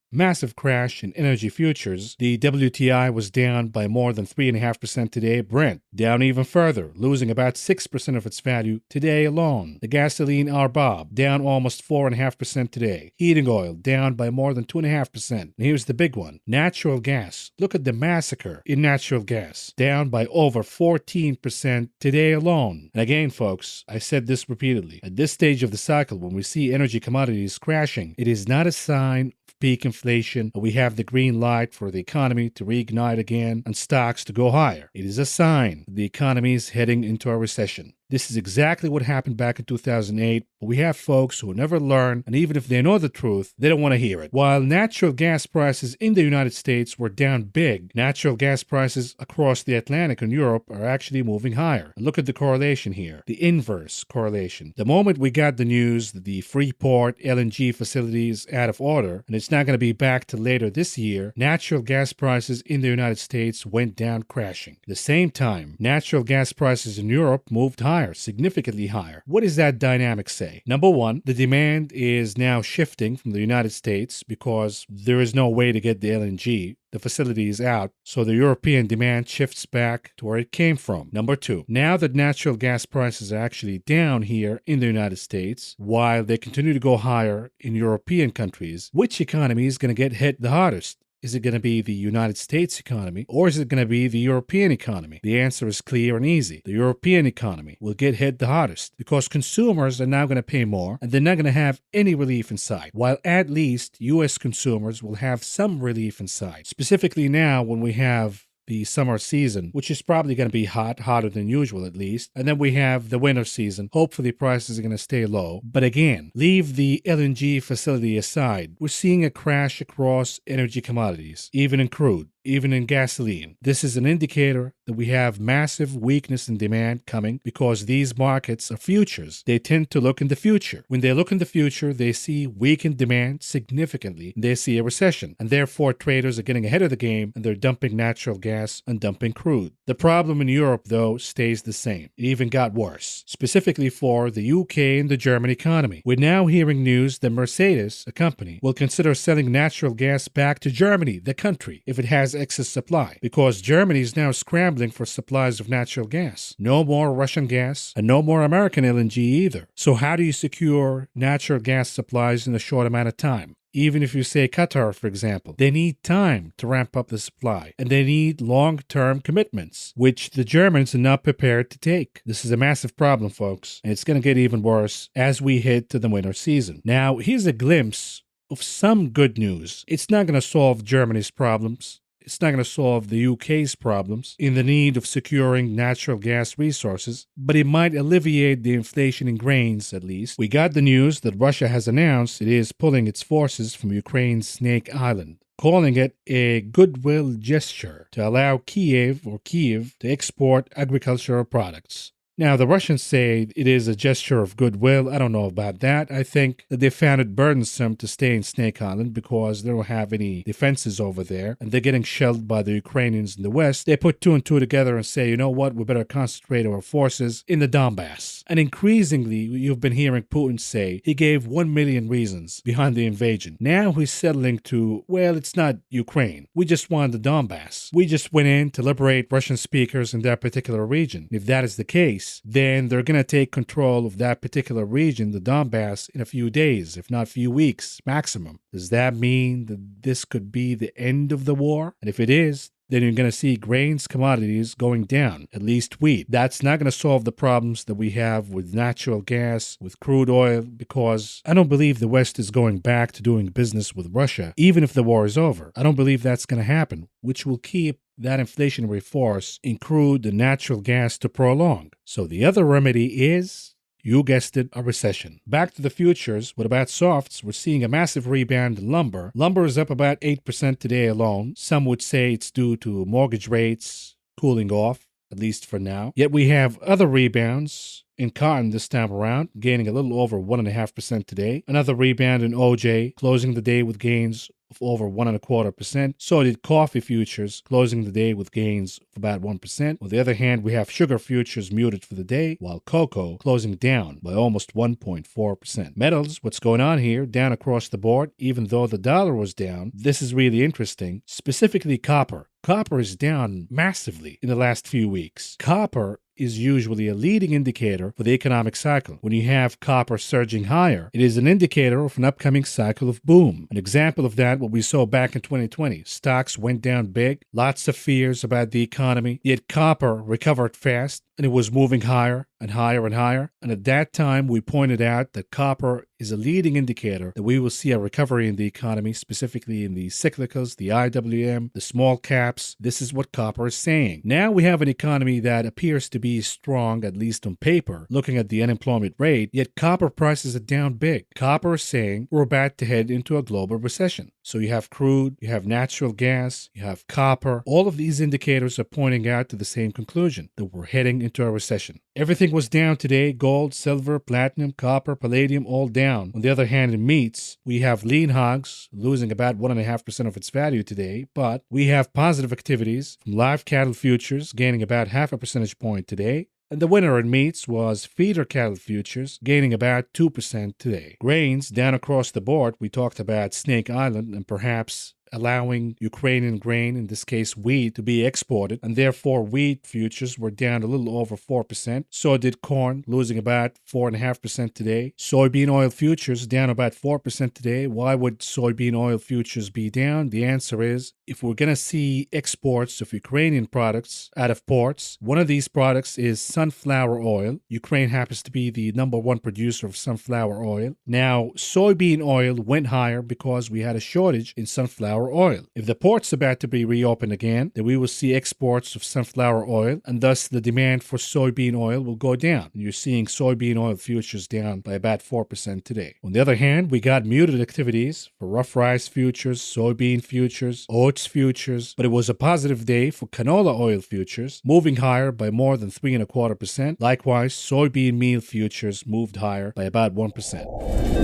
crash in energy futures. The WTI was down by more than 3.5% today. Brent down even further, losing about 6% of its value today alone. The gasoline RBOB down almost 4.5% today. Heating oil down by more than 2.5%. And here's the big one, natural gas. Look at the massacre in natural gas, down by over 14% today alone. And again, folks, I said this repeatedly. At this stage of the cycle, when we see energy commodities crashing, it is not a sign of peak inflation. We have the green light for the economy to reignite again and stocks to go higher. It is a sign that the economy is heading into a recession. This is exactly what happened back in 2008, but we have folks who never learn, and even if they know the truth, they don't want to hear it. While natural gas prices in the United States were down big, natural gas prices across the Atlantic and Europe are actually moving higher. And look at the correlation here, the inverse correlation. The moment we got the news that the Freeport LNG facility is out of order, and it's not going to be back till later this year, natural gas prices in the United States went down crashing. At the same time, natural gas prices in Europe moved higher, significantly higher. What does that dynamic say? Number one, the demand is now shifting from the United States because there is no way to get the LNG. The facility is out, so the European demand shifts back to where it came from. Number two, now that natural gas prices are actually down here in the United States, while they continue to go higher in European countries, which economy is going to get hit the hardest? Is it going to be the United States economy, or is it going to be the European economy? The answer is clear and easy. The European economy will get hit the hardest because consumers are now going to pay more and they're not going to have any relief in sight, while at least U.S. consumers will have some relief in sight. Specifically now when we have the summer season, which is probably going to be hotter than usual at least. And then we have the winter season. Hopefully prices are going to stay low. But again, leave the LNG facility aside. We're seeing a crash across energy commodities, even in crude. even in gasoline. This is an indicator that we have massive weakness in demand coming because these markets are futures. They tend to look in the future. When they look in the future, they see weakened demand significantly. They see a recession, and therefore traders are getting ahead of the game and they're dumping natural gas and dumping crude. The problem in Europe, though, stays the same. It even got worse, specifically for the UK and the German economy. We're now hearing news that Mercedes, a company, will consider selling natural gas back to Germany, the country, if it has excess supply, because Germany is now scrambling for supplies of natural gas. No more Russian gas and no more American LNG either. So how do you secure natural gas supplies in a short amount of time? Even if you say Qatar, for example, they need time to ramp up the supply, and they need long-term commitments, which the Germans are not prepared to take. This is a massive problem, folks, and it's going to get even worse as we head to the winter season. Now, here's a glimpse of some good news. It's not going to solve Germany's problems. It's not going to solve the UK's problems in the need of securing natural gas resources, but it might alleviate the inflation in grains, at least. We got the news that Russia has announced it is pulling its forces from Ukraine's Snake Island, calling it a goodwill gesture to allow Kiev to export agricultural products. Now, the Russians say it is a gesture of goodwill. I don't know about that. I think that they found it burdensome to stay in Snake Island because they don't have any defenses over there, and they're getting shelled by the Ukrainians in the west. They put two and two together and say, you know what, we better concentrate our forces in the Donbass. And increasingly, you've been hearing Putin say he gave 1 million reasons behind the invasion. Now he's settling to, well, it's not Ukraine. We just want the Donbass. We just went in to liberate Russian speakers in that particular region. If that is the case, then they're going to take control of that particular region, the Donbass, in a few days, if not few weeks maximum. Does that mean that this could be the end of the war? And if it is, then you're going to see grains, commodities going down, at least wheat. That's not going to solve the problems that we have with natural gas, with crude oil, because I don't believe the West is going back to doing business with Russia, even if the war is over. I don't believe that's going to happen, which will keep that inflationary force in crude and natural gas to prolong. So the other remedy is, you guessed it, a recession. Back to the futures, what about softs? We're seeing a massive rebound in lumber. Lumber is up about 8% today alone. Some would say it's due to mortgage rates cooling off, at least for now. Yet we have other rebounds in cotton this time around, gaining a little over 1.5% today. Another rebound in OJ, closing the day with gains of over 1.25%. So did coffee futures, closing the day with gains of about 1%. On the other hand, we have sugar futures muted for the day, while cocoa closing down by almost 1.4%. Metals, what's going on here? Down across the board, even though the dollar was down. This is really interesting, specifically copper. Copper is down massively in the last few weeks. Copper is usually a leading indicator for the economic cycle. When you have copper surging higher, it is an indicator of an upcoming cycle of boom. An example of that, what we saw back in 2020. Stocks went down big, lots of fears about the economy, yet copper recovered fast, and it was moving higher and higher and higher. And at that time, we pointed out that copper is a leading indicator that we will see a recovery in the economy, specifically in the cyclicals, the IWM, the small caps. This is what copper is saying. Now we have an economy that appears to be strong, at least on paper, looking at the unemployment rate, yet copper prices are down big. Copper is saying we're about to head into a global recession. So you have crude, you have natural gas, you have copper. All of these indicators are pointing out to the same conclusion, that we're heading into a recession. Everything was down today: gold, silver, platinum, copper, palladium, all down. On the other hand, in meats, we have lean hogs losing about 1.5% of its value today, but we have positive activities from live cattle futures gaining about 0.5 percentage point today. And the winner in meats was feeder cattle futures, gaining about 2% today. Grains down across the board. We talked about Snake Island and perhaps allowing Ukrainian grain, in this case wheat, to be exported, and therefore wheat futures were down a little over 4%. So did corn, losing about 4.5% today. Soybean oil futures down about 4% today. Why would soybean oil futures be down? The answer is, if we're going to see exports of Ukrainian products out of ports, one of these products is sunflower oil. Ukraine happens to be the #1 producer of sunflower oil. Now, soybean oil went higher because we had a shortage in sunflower oil. If the port's about to be reopened again, then we will see exports of sunflower oil, and thus the demand for soybean oil will go down. You're seeing soybean oil futures down by about 4% today. On the other hand, we got muted activities for rough rice futures, soybean futures, oat oats futures, but it was a positive day for canola oil futures, moving higher by more than 3.25%. Likewise, soybean meal futures moved higher by about 1%.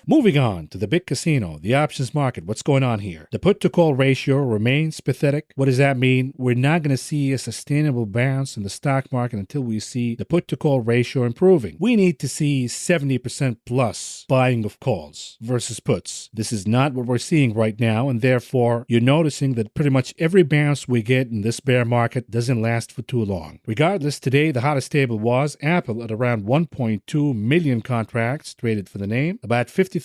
Moving on to the big casino, the options market. What's going on here? The put-to-call ratio remains pathetic. What does that mean? We're not going to see a sustainable bounce in the stock market until we see the put-to-call ratio improving. We need to see 70% plus buying of calls versus puts. This is not what we're seeing right now, and therefore you're noticing that pretty much every bounce we get in this bear market doesn't last for too long. Regardless, today the hottest table was Apple at around 1.2 million contracts traded for the name. About 53%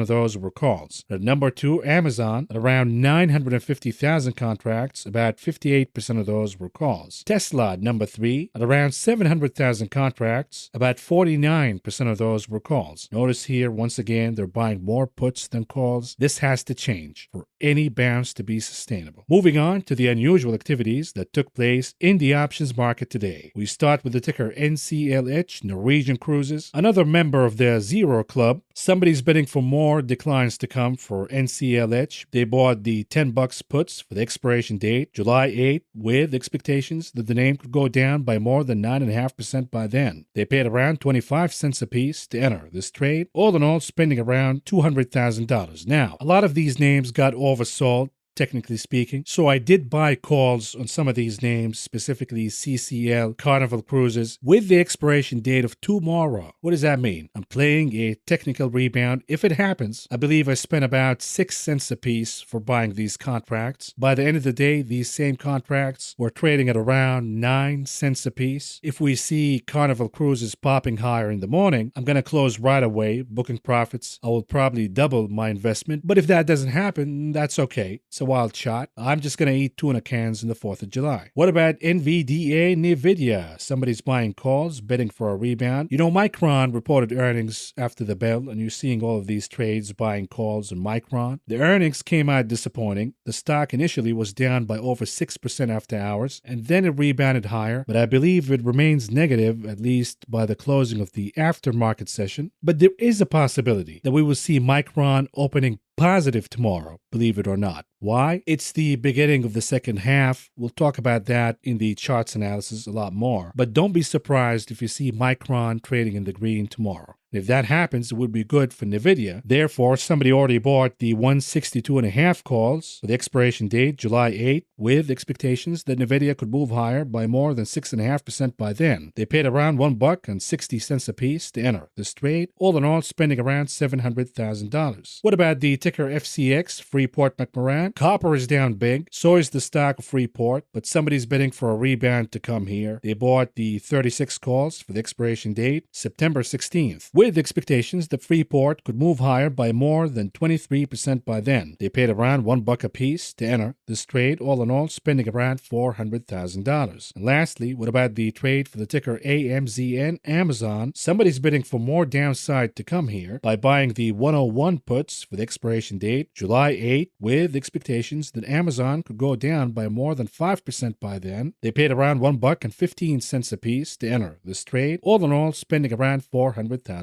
of those were calls. At number 2, Amazon at around 950,000 contracts. About 58% of those were calls. Tesla at number 3 at around 700,000 contracts. About 49% of those were calls. Notice here, once again, they're buying more puts than calls. This has to change for any bounce to be sustainable. Moving on to the unusual activities that took place in the options market today. We start with the ticker NCLH, Norwegian Cruises. Another member of the Zero Club. Somebody's bidding for more declines to come for NCLH. They bought the $10 puts for the expiration date, July 8th, with expectations that the name could go down by more than 9.5% by then. They paid around 25 cents apiece to enter this trade, all in all spending around $200,000. Now, a lot of these names got oversold, technically speaking. So I did buy calls on some of these names, specifically CCL, Carnival Cruises, with the expiration date of tomorrow. What does that mean? I'm playing a technical rebound. If it happens, I believe I spent about 6 cents a piece for buying these contracts. By the end of the day, these same contracts were trading at around 9 cents a piece. If we see Carnival Cruises popping higher in the morning, I'm going to close right away, booking profits. I will probably double my investment. But if that doesn't happen, that's okay. It's a wild shot. I'm just going to eat tuna cans in the 4th of July. What about NVDA, NVIDIA? Somebody's buying calls, betting for a rebound. You know, Micron reported earnings after the bell, and you're seeing all of these trades buying calls on Micron. The earnings came out disappointing. The stock initially was down by over 6% after hours, and then it rebounded higher, but I believe it remains negative, at least by the closing of the aftermarket session. But there is a possibility that we will see Micron opening positive tomorrow, believe it or not. Why? It's the beginning of the second half. We'll talk about that in the charts analysis a lot more. But don't be surprised if you see Micron trading in the green tomorrow. If that happens, it would be good for NVIDIA. Therefore, somebody already bought the 162.5 calls for the expiration date, July 8th, with expectations that NVIDIA could move higher by more than 6.5% by then. They paid around $1.60 a piece to enter this trade, all in all spending around $700,000. What about the ticker FCX, Freeport McMoran? Copper is down big, so is the stock of Freeport, but somebody's bidding for a rebound to come here. They bought the 36 calls for the expiration date, September 16th. With expectations that Freeport could move higher by more than 23% by then. They paid around $1 a piece to enter this trade, all in all spending around $400,000. And lastly, what about the trade for the ticker AMZN, Amazon? Somebody's bidding for more downside to come here by buying the 101 puts for the expiration date, July 8th, with expectations that Amazon could go down by more than 5% by then. They paid around $1.15 a piece to enter this trade, all in all spending around $400,000.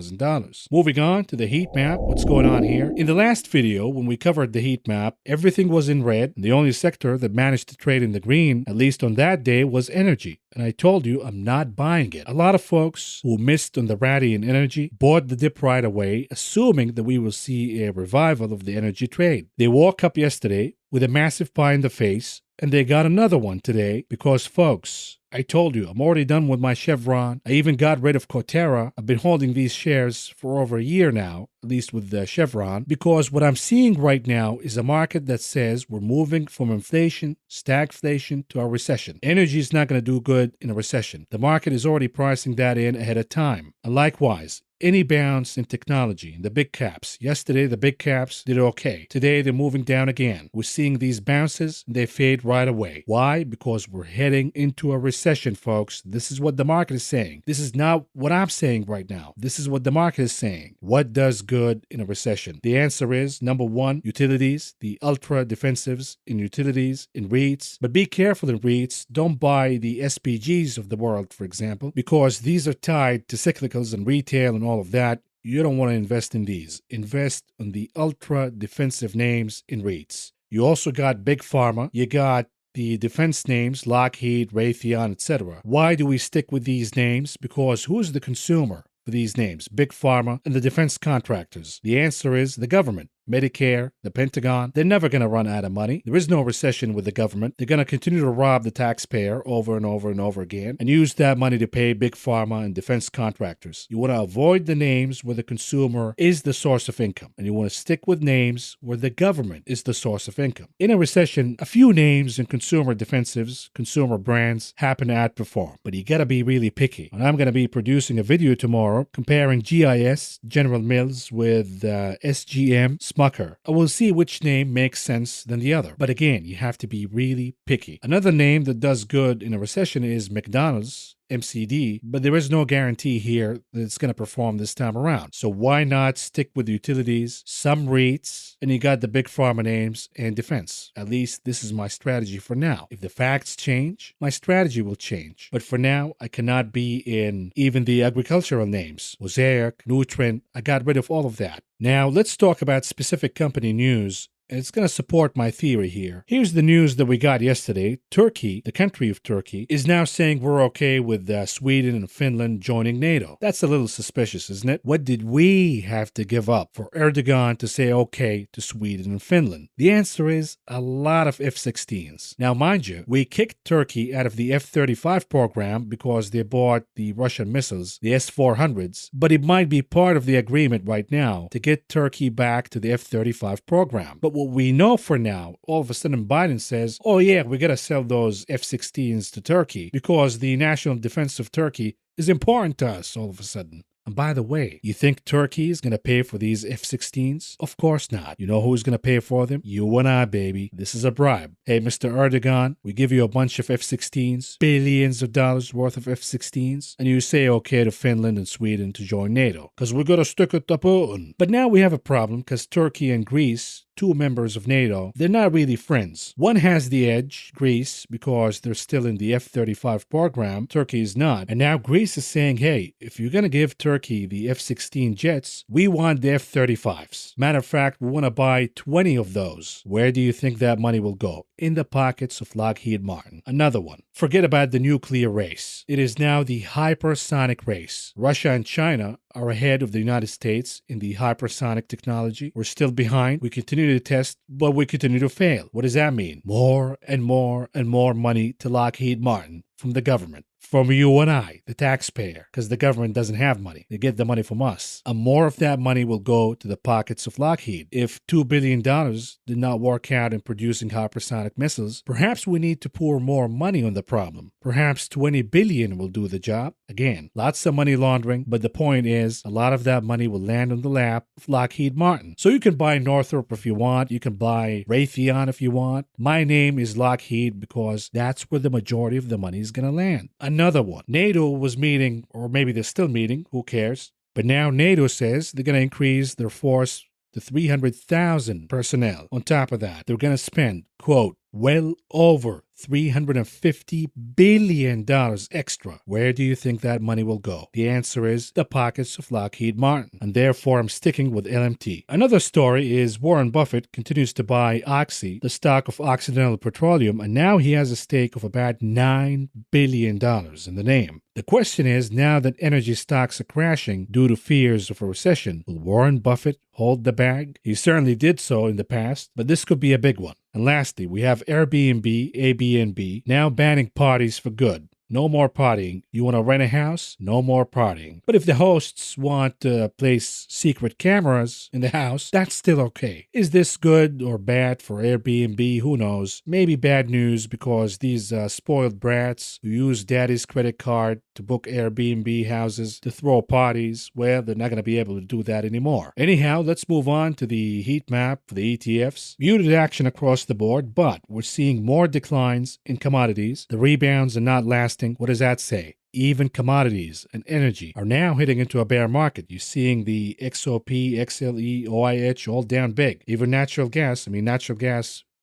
Moving on to the heat map, what's going on here? In the last video, when we covered the heat map, everything was in red. The only sector that managed to trade in the green, at least on that day, was energy. And I told you I'm not buying it. A lot of folks who missed on the rally in energy bought the dip right away, assuming that we will see a revival of the energy trade. They woke up yesterday with a massive pie in the face, and they got another one today because, folks, I told you, I'm already done with my Chevron. I even got rid of Coterra. I've been holding these shares for over a year now, at least with the Chevron, because what I'm seeing right now is a market that says we're moving from inflation, stagflation, to a recession. Energy is not going to do good in a recession. The market is already pricing that in ahead of time. And likewise, any bounce in technology, in the big caps. Yesterday, the big caps did okay. Today, they're moving down again. We're seeing these bounces, and they fade right away. Why? Because we're heading into a recession, folks. This is what the market is saying. This is not what I'm saying right now. This is what the market is saying. What does good in a recession? The answer is, number one, utilities, the ultra defensives in utilities, in REITs. But be careful in REITs. Don't buy the SPGs of the world, for example, because these are tied to cyclicals and retail and all of that. you don't want to invest in these. Invest in the ultra defensive names in REITs. You also got Big Pharma. You got the defense names, Lockheed, Raytheon, etc. Why do we stick with these names? Because who's the consumer for these names? Big Pharma and the defense contractors. The answer is the government. Medicare, the Pentagon, they're never going to run out of money. There is no recession with the government. They're going to continue to rob the taxpayer over and over and over again and use that money to pay big pharma and defense contractors. You want to avoid the names where the consumer is the source of income, and you want to stick with names where the government is the source of income. In a recession, a few names in consumer defensives, consumer brands happen to outperform, but you got to be really picky. And I'm going to be producing a video tomorrow comparing GIS, General Mills, with SGM, Smucker. I will see which name makes sense than the other. But again, you have to be really picky. Another name that does good in a recession is McDonald's, MCD, but there is no guarantee here that it's going to perform this time around. So why not stick with utilities, some REITs, and you got the big pharma names and defense. At least this is my strategy for now. If the facts change, my strategy will change. But for now, I cannot be in even the agricultural names. Mosaic, Nutrient, I got rid of all of that. Now let's talk about specific company news. And it's going to support my theory here. Here's the news that we got yesterday. Turkey, the country of Turkey, is now saying we're okay with Sweden and Finland joining NATO. That's a little suspicious, isn't it? What did we have to give up for Erdogan to say okay to Sweden and Finland? The answer is a lot of F-16s. Now, mind you, we kicked Turkey out of the F-35 program because they bought the Russian missiles, the S-400s, but it might be part of the agreement right now to get Turkey back to the F-35 program. But what we know for now, all of a sudden Biden says, oh yeah, we got to sell those F-16s to Turkey because the national defense of Turkey is important to us all of a sudden. And by the way, you think Turkey is going to pay for these F-16s? Of course not. You know who's going to pay for them? You and I, baby. This is a bribe. Hey, Mr. Erdogan, we give you a bunch of F-16s, billions of dollars worth of F-16s, and you say okay to Finland and Sweden to join NATO, because we're going to stick it to Putin. But now we have a problem because Turkey and Greece, two members of NATO, they're not really friends. One has the edge, Greece, because they're still in the F-35 program. Turkey is not. And now Greece is saying, hey, if you're going to give Turkey the F-16 jets, we want the F-35s. Matter of fact, we want to buy 20 of those. Where do you think that money will go? In the pockets of Lockheed Martin. Another one. Forget about the nuclear race. It is now the hypersonic race. Russia and China are ahead of the United States in the hypersonic technology. We're still behind. We continue to test, but we continue to fail. What does that mean? More and more and more money to Lockheed Martin from the government. From you and I, the taxpayer, because the government doesn't have money. They get the money from us. And more of that money will go to the pockets of Lockheed. If $2 billion did not work out in producing hypersonic missiles, perhaps we need to pour more money on the problem. Perhaps $20 billion will do the job. Again, lots of money laundering, but the point is, a lot of that money will land on the lap of Lockheed Martin. So you can buy Northrop if you want. You can buy Raytheon if you want. My name is Lockheed because that's where the majority of the money is going to land. Another one. NATO was meeting, or maybe they're still meeting, who cares? But now NATO says they're going to increase their force to 300,000 personnel. On top of that, they're going to spend, quote, well over $350 billion extra. Where do you think that money will go? The answer is the pockets of Lockheed Martin, and therefore I'm sticking with LMT. Another story is Warren Buffett continues to buy Oxy, the stock of Occidental Petroleum, and now he has a stake of about $9 billion in the name. The question is, now that energy stocks are crashing due to fears of a recession, will Warren Buffett hold the bag? He certainly did so in the past, but this could be a big one. And lastly, we have Airbnb now banning parties for good. No more partying. You want to rent a house? No more partying. But if the hosts want to place secret cameras in the house, that's still okay. Is this good or bad for Airbnb? Who knows? Maybe bad news because these spoiled brats who use daddy's credit card to book Airbnb houses to throw parties, well, they're not going to be able to do that anymore. Anyhow, let's move on to the heat map for the ETFs. Muted action across the board, but we're seeing more declines in commodities. The rebounds are not lasting. What does that say? Even commodities and energy are now hitting into a bear market. You're seeing the XOP, XLE, OIH all down big. Even natural gas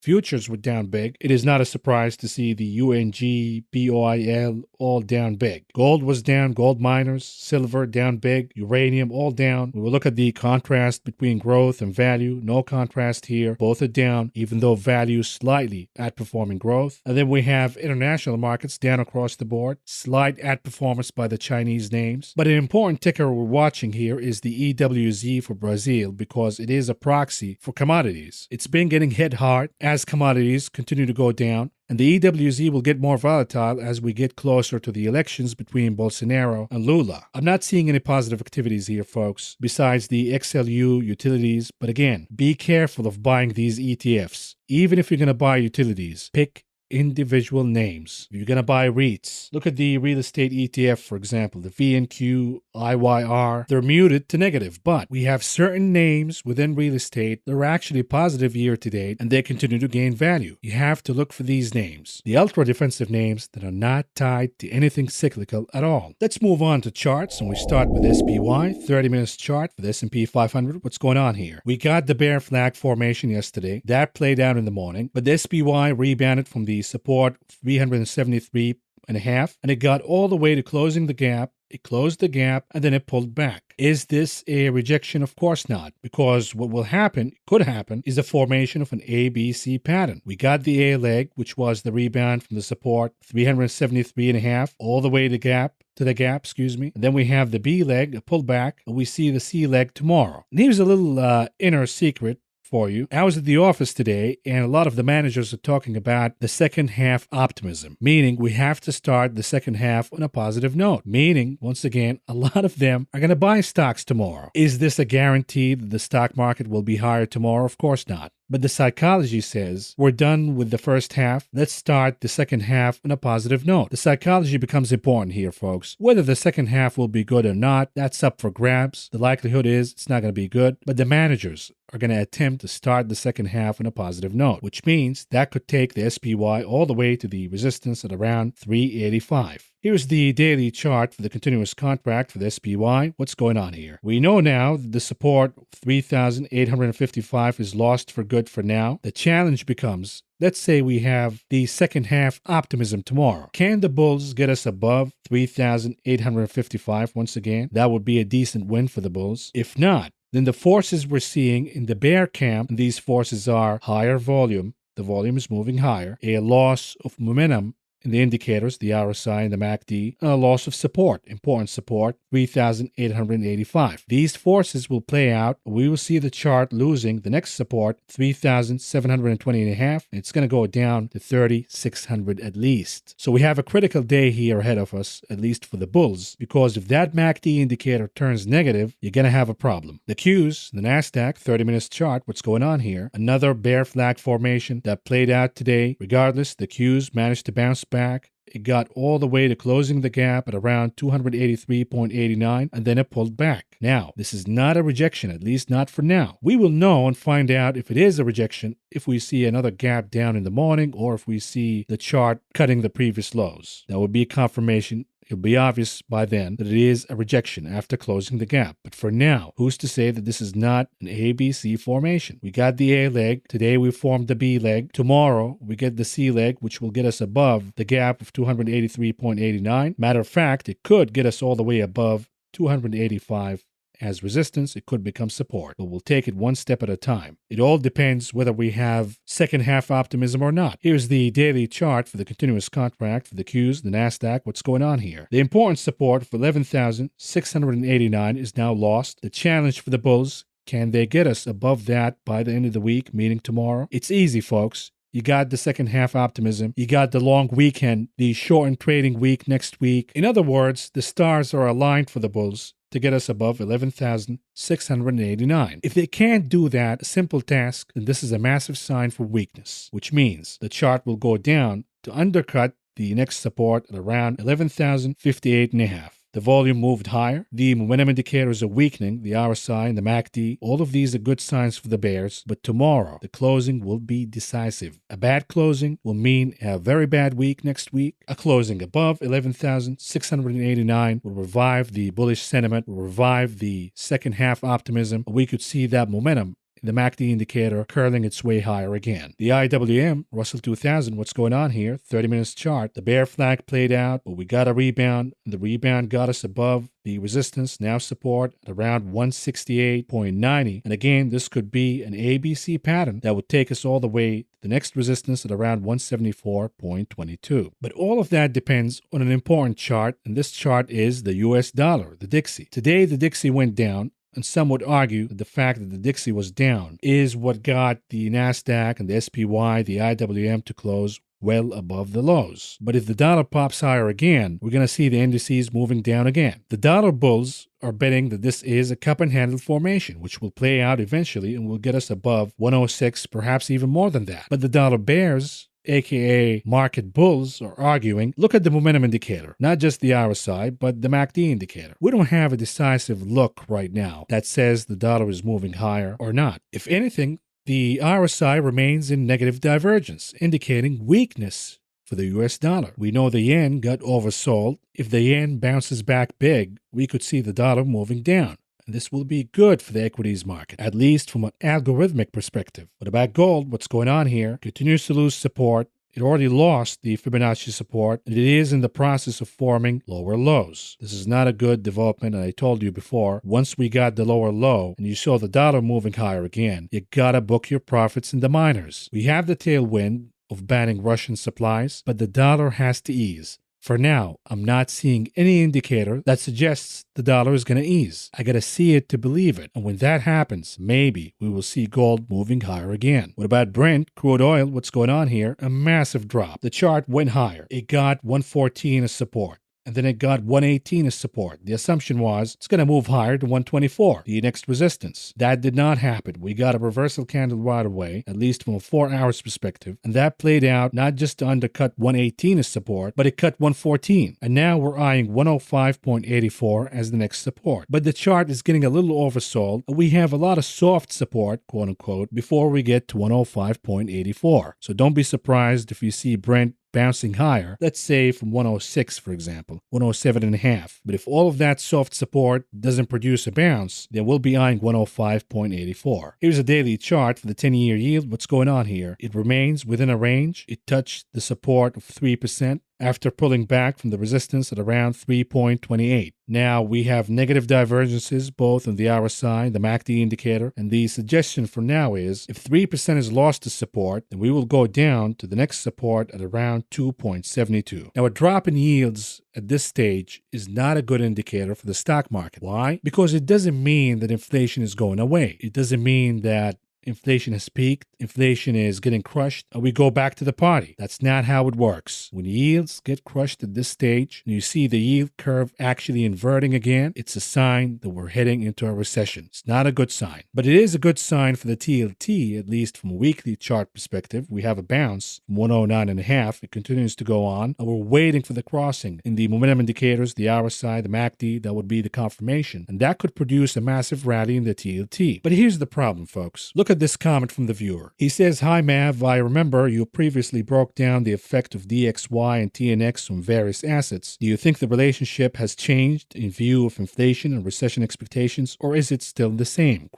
Futures were down big. It is not a surprise to see the UNG, BOIL all down big. Gold was down, gold miners, silver down big, uranium all down. We will look at the contrast between growth and value. No contrast here. Both are down, even though value is slightly outperforming growth. And then we have international markets down across the board. Slight outperformance by the Chinese names. But an important ticker we're watching here is the EWZ for Brazil because it is a proxy for commodities. It's been getting hit hard as commodities continue to go down, and the EWZ will get more volatile as we get closer to the elections between Bolsonaro and Lula. I'm not seeing any positive activities here, folks, besides the XLU utilities, but again, be careful of buying these ETFs. Even if you're going to buy utilities, pick individual names. If you're going to buy REITs, look at the real estate ETF, for example, the VNQ, IYR. They're muted to negative, but we have certain names within real estate that are actually positive year to date, and they continue to gain value. You have to look for these names, the ultra defensive names that are not tied to anything cyclical at all. Let's move on to charts, and we start with SPY, 30 minutes chart for the S&P 500. What's going on here? We got the bear flag formation yesterday. That played out in the morning, but the SPY rebounded from the support 373.5, and it got all the way to closing the gap. It closed the gap and then it pulled back. Is this a rejection? Of course not, because what will happen, could happen, is the formation of an ABC pattern. We got the A leg, which was the rebound from the support 373.5 all the way to the gap, and then we have the B leg, a pullback, and we see the C leg tomorrow. And here's a little inner secret for you. I was at the office today, and a lot of the managers are talking about the second half optimism, meaning we have to start the second half on a positive note, meaning, once again, a lot of them are going to buy stocks tomorrow. Is this a guarantee that the stock market will be higher tomorrow? Of course not. But the psychology says, we're done with the first half. Let's start the second half on a positive note. The psychology becomes important here, folks. Whether the second half will be good or not, that's up for grabs. The likelihood is it's not going to be good. But the managers are going to attempt to start the second half on a positive note, which means that could take the SPY all the way to the resistance at around 385. Here's the daily chart for the continuous contract for the SPY. What's going on here? We know now that the support 3,855 is lost for good for now. The challenge becomes, let's say we have the second half optimism tomorrow. Can the bulls get us above 3,855 once again? That would be a decent win for the bulls. If not, then the forces we're seeing in the bear camp, and these forces are higher volume, the volume is moving higher, a loss of momentum in the indicators, the RSI and the MACD, and a loss of support, important support, 3,885. These forces will play out. We will see the chart losing the next support, 3,720.5, and it's going to go down to 3,600 at least. So we have a critical day here ahead of us, at least for the bulls, because if that MACD indicator turns negative, you're going to have a problem. The Qs, the NASDAQ, 30 minutes chart, what's going on here? Another bear flag formation that played out today. Regardless, the Qs managed to bounce back. It got all the way to closing the gap at around 283.89, and then it pulled back. Now, this is not a rejection, at least not for now. We will know and find out if it is a rejection if we see another gap down in the morning or if we see the chart cutting the previous lows. That would be a confirmation. It'll be obvious by then that it is a rejection after closing the gap. But for now, who's to say that this is not an ABC formation? We got the A leg. Today we formed the B leg. Tomorrow we get the C leg, which will get us above the gap of 283.89. Matter of fact, it could get us all the way above 285 as resistance. It could become support, but we'll take it one step at a time. It all depends whether we have second half optimism or not. Here's the daily chart for the continuous contract for the Qs, the NASDAQ. What's going on here? The important support for 11,689 is now lost. The challenge for the bulls, can they get us above that by the end of the week, meaning tomorrow? It's easy, folks. You got the second half optimism. You got the long weekend, the shortened trading week next week. In other words, the stars are aligned for the bulls to get us above 11,689. If they can't do that, a simple task, then this is a massive sign for weakness, which means the chart will go down to undercut the next support at around 11,058.5. The volume moved higher. The momentum indicators are weakening, the RSI and the MACD. All of these are good signs for the bears, but tomorrow the closing will be decisive. A bad closing will mean a very bad week next week. A closing above 11,689 will revive the bullish sentiment, will revive the second half optimism. We could see that momentum the MACD indicator curling its way higher again. The IWM, Russell 2000, what's going on here? 30 minutes chart. The bear flag played out, but we got a rebound, and the rebound got us above the resistance, now support at around 168.90. And again, this could be an ABC pattern that would take us all the way to the next resistance at around 174.22. But all of that depends on an important chart, and this chart is the US dollar, the Dixie. Today, the Dixie went down, and some would argue that the fact that the Dixie was down is what got the NASDAQ and the SPY, the IWM to close well above the lows. But if the dollar pops higher again, we're going to see the indices moving down again. The dollar bulls are betting that this is a cup and handle formation, which will play out eventually and will get us above 106, perhaps even more than that. But the dollar bears, aka market bulls, are arguing, look at the momentum indicator, not just the RSI, but the MACD indicator. We don't have a decisive look right now that says the dollar is moving higher or not. If anything, the RSI remains in negative divergence, indicating weakness for the US dollar. We know the yen got oversold. If the yen bounces back big, we could see the dollar moving down. And this will be good for the equities market, at least from an algorithmic perspective. What about gold? What's going on here? Continues to lose support. It already lost the Fibonacci support, and it is in the process of forming lower lows. This is not a good development, and I told you before, once we got the lower low and you saw the dollar moving higher again, you gotta book your profits in the miners. We have the tailwind of banning Russian supplies, but the dollar has to ease. For now, I'm not seeing any indicator that suggests the dollar is going to ease. I got to see it to believe it. And when that happens, maybe we will see gold moving higher again. What about Brent, crude oil? What's going on here? A massive drop. The chart went higher. It got 114 as support. And then it got 118 as support. The assumption was it's going to move higher to 124, the next resistance. That did not happen. We got a reversal candle right away, at least from a 4 hours perspective. And that played out not just to undercut 118 as support, but it cut 114. And now we're eyeing 105.84 as the next support. But the chart is getting a little oversold. We have a lot of soft support, quote unquote, before we get to 105.84. So don't be surprised if you see Brent bouncing higher, let's say from 106, for example, 107.5. But if all of that soft support doesn't produce a bounce, then we'll be eyeing 105.84. Here's a daily chart for the 10-year yield. What's going on here? It remains within a range. It touched the support of 3% after pulling back from the resistance at around 3.28. Now we have negative divergences both on the RSI, the MACD indicator, and the suggestion for now is if 3% is lost to support, then we will go down to the next support at around 2.72. Now a drop in yields at this stage is not a good indicator for the stock market. Why? Because it doesn't mean that inflation is going away. It doesn't mean that inflation has peaked, inflation is getting crushed, and we go back to the party. That's not how it works. When yields get crushed at this stage, and you see the yield curve actually inverting again, it's a sign that we're heading into a recession. It's not a good sign. But it is a good sign for the TLT, at least from a weekly chart perspective. We have a bounce from 109.5. It continues to go on, and we're waiting for the crossing in the momentum indicators, the RSI, the MACD. That would be the confirmation, and that could produce a massive rally in the TLT. But here's the problem, folks. Look at this comment from the viewer. He says, "Hi Mav, I remember you previously broke down the effect of DXY and TNX on various assets. Do you think the relationship has changed in view of inflation and recession expectations, or is it still the same?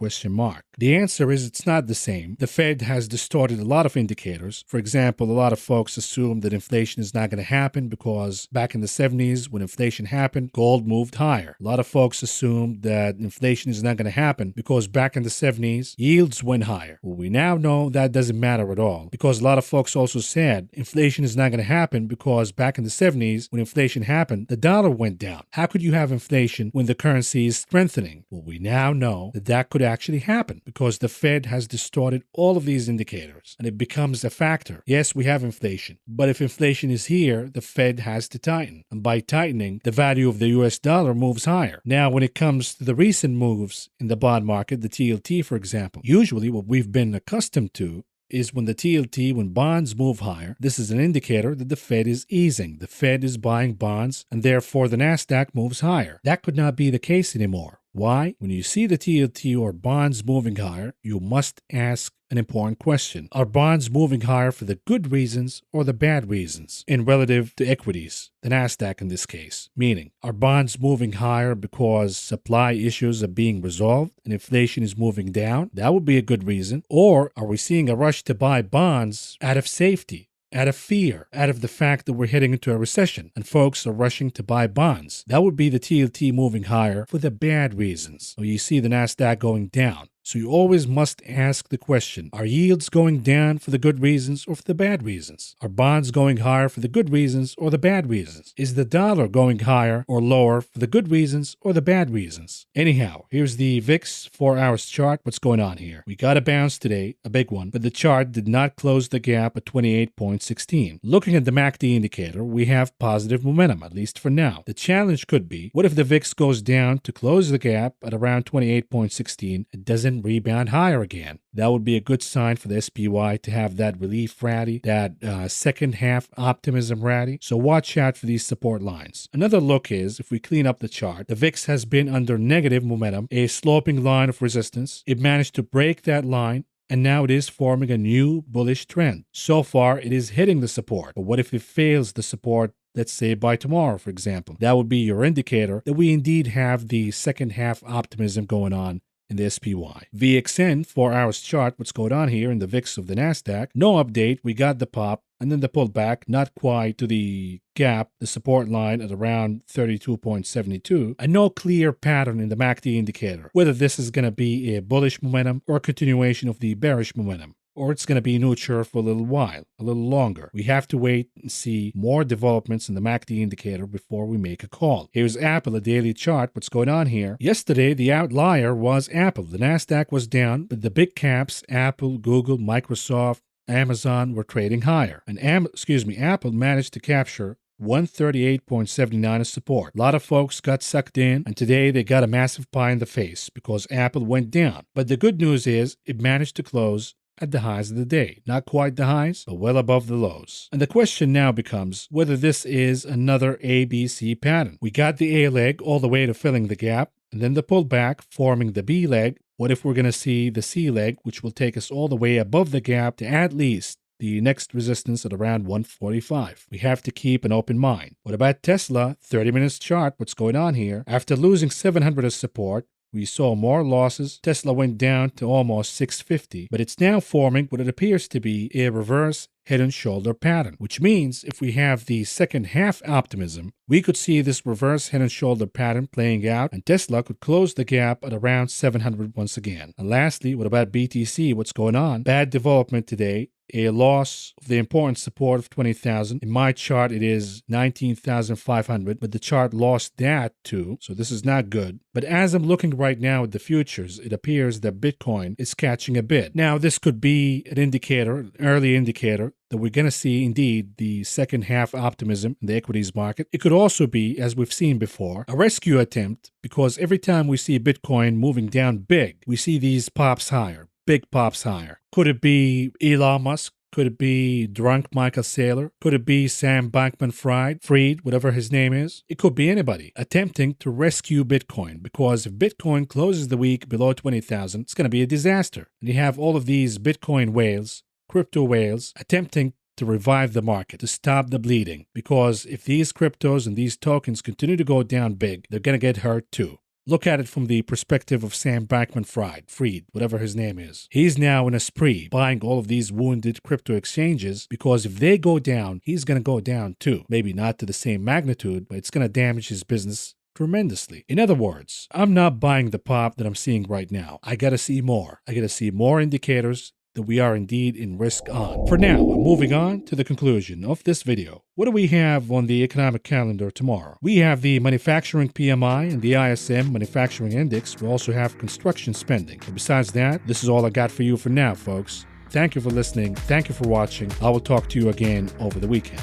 The answer is it's not the same. The Fed has distorted a lot of indicators. For example, a lot of folks assume that inflation is not going to happen because back in the 70s when inflation happened, gold moved higher. A lot of folks assumed that inflation is not going to happen because back in the 70s, yields went higher. Well, we now know that doesn't matter at all because a lot of folks also said inflation is not going to happen because back in the 70s, when inflation happened, the dollar went down. How could you have inflation when the currency is strengthening? Well, we now know that that could actually happen because the Fed has distorted all of these indicators and it becomes a factor. Yes, we have inflation, but if inflation is here, the Fed has to tighten. And by tightening, the value of the US dollar moves higher. Now, when it comes to the recent moves in the bond market, the TLT, for example, usually what we've been accustomed to is when the TLT, when bonds move higher, this is an indicator that the Fed is easing. The Fed is buying bonds, and therefore the NASDAQ moves higher. That could not be the case anymore. Why? When you see the TLT or bonds moving higher, you must ask an important question. Are bonds moving higher for the good reasons or the bad reasons in relative to equities, the NASDAQ in this case? Meaning, are bonds moving higher because supply issues are being resolved and inflation is moving down? That would be a good reason. Or are we seeing a rush to buy bonds out of safety, out of fear, out of the fact that we're heading into a recession and folks are rushing to buy bonds? That would be the TLT moving higher for the bad reasons. Or you see the NASDAQ going down. So you always must ask the question, are yields going down for the good reasons or for the bad reasons? Are bonds going higher for the good reasons or the bad reasons? Is the dollar going higher or lower for the good reasons or the bad reasons? Anyhow, here's the VIX 4-hour chart. What's going on here? We got a bounce today, a big one, but the chart did not close the gap at 28.16. Looking at the MACD indicator, we have positive momentum, at least for now. The challenge could be, what if the VIX goes down to close the gap at around 28.16 and doesn't rebound higher again? That would be a good sign for the SPY to have that relief rally, that second half optimism rally. So watch out for these support lines. Another look is, if we clean up the chart, the VIX has been under negative momentum, a sloping line of resistance. It managed to break that line, and now it is forming a new bullish trend. So far, it is hitting the support. But what if it fails the support, let's say by tomorrow, for example? That would be your indicator that we indeed have the second half optimism going on in the SPY. VXN 4-hour chart, what's going on here in the VIX of the NASDAQ? No update. We got the pop and then the pullback, not quite to the gap, the support line at around 32.72, and no clear pattern in the MACD indicator, whether this is going to be a bullish momentum or a continuation of the bearish momentum, or it's going to be neutral for a little while, a little longer. We have to wait and see more developments in the MACD indicator before we make a call. Here's Apple, a daily chart. What's going on here? Yesterday, the outlier was Apple. The NASDAQ was down, but the big caps, Apple, Google, Microsoft, Amazon, were trading higher. And Apple managed to capture 138.79 as support. A lot of folks got sucked in, and today they got a massive pie in the face because Apple went down. But the good news is it managed to close at the highs of the day. Not quite the highs, but well above the lows. And the question now becomes whether this is another ABC pattern. We got the A leg all the way to filling the gap, and then the pullback forming the B leg. What if we're going to see the C leg, which will take us all the way above the gap to at least the next resistance at around 145? We have to keep an open mind. What about Tesla? 30 minutes chart. What's going on here? After losing 700 as support, we saw more losses. Tesla went down to almost 650, but it's now forming what it appears to be a reverse head and shoulder pattern, which means if we have the second half optimism, we could see this reverse head and shoulder pattern playing out, and Tesla could close the gap at around 700 once again. And lastly, what about BTC? What's going on? Bad development today. A loss of the important support of 20,000. In my chart, it is 19,500, but the chart lost that too, so this is not good. But as I'm looking right now at the futures, it appears that Bitcoin is catching a bid. Now, this could be an indicator, an early indicator, that we're going to see indeed the second half optimism in the equities market. It could also be, as we've seen before, a rescue attempt, because every time we see Bitcoin moving down big, we see these pops higher. Big pops higher. Could it be Elon Musk? Could it be drunk Michael Saylor? Could it be Sam Bankman-Fried, whatever his name is? It could be anybody attempting to rescue Bitcoin, because if Bitcoin closes the week below 20,000, it's going to be a disaster. And you have all of these Bitcoin whales, crypto whales, attempting to revive the market, to stop the bleeding, because if these cryptos and these tokens continue to go down big, they're going to get hurt too. Look at it from the perspective of Sam Bankman-Fried, whatever his name is. He's now in a spree buying all of these wounded crypto exchanges, because if they go down, he's going to go down too. Maybe not to the same magnitude, but it's going to damage his business tremendously. In other words, I'm not buying the pop that I'm seeing right now. I got to see more. I got to see more indicators that we are indeed in risk on. For now, I'm moving on to the conclusion of this video. What do we have on the economic calendar tomorrow? We have the manufacturing PMI and the ISM manufacturing index. We also have construction spending. But besides that, this is all I got for you for now, folks. Thank you for listening. Thank you for watching. I will talk to you again over the weekend.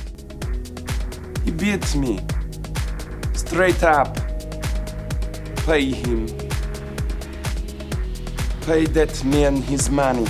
He beats me. Straight up. Pay him. Pay that man his money.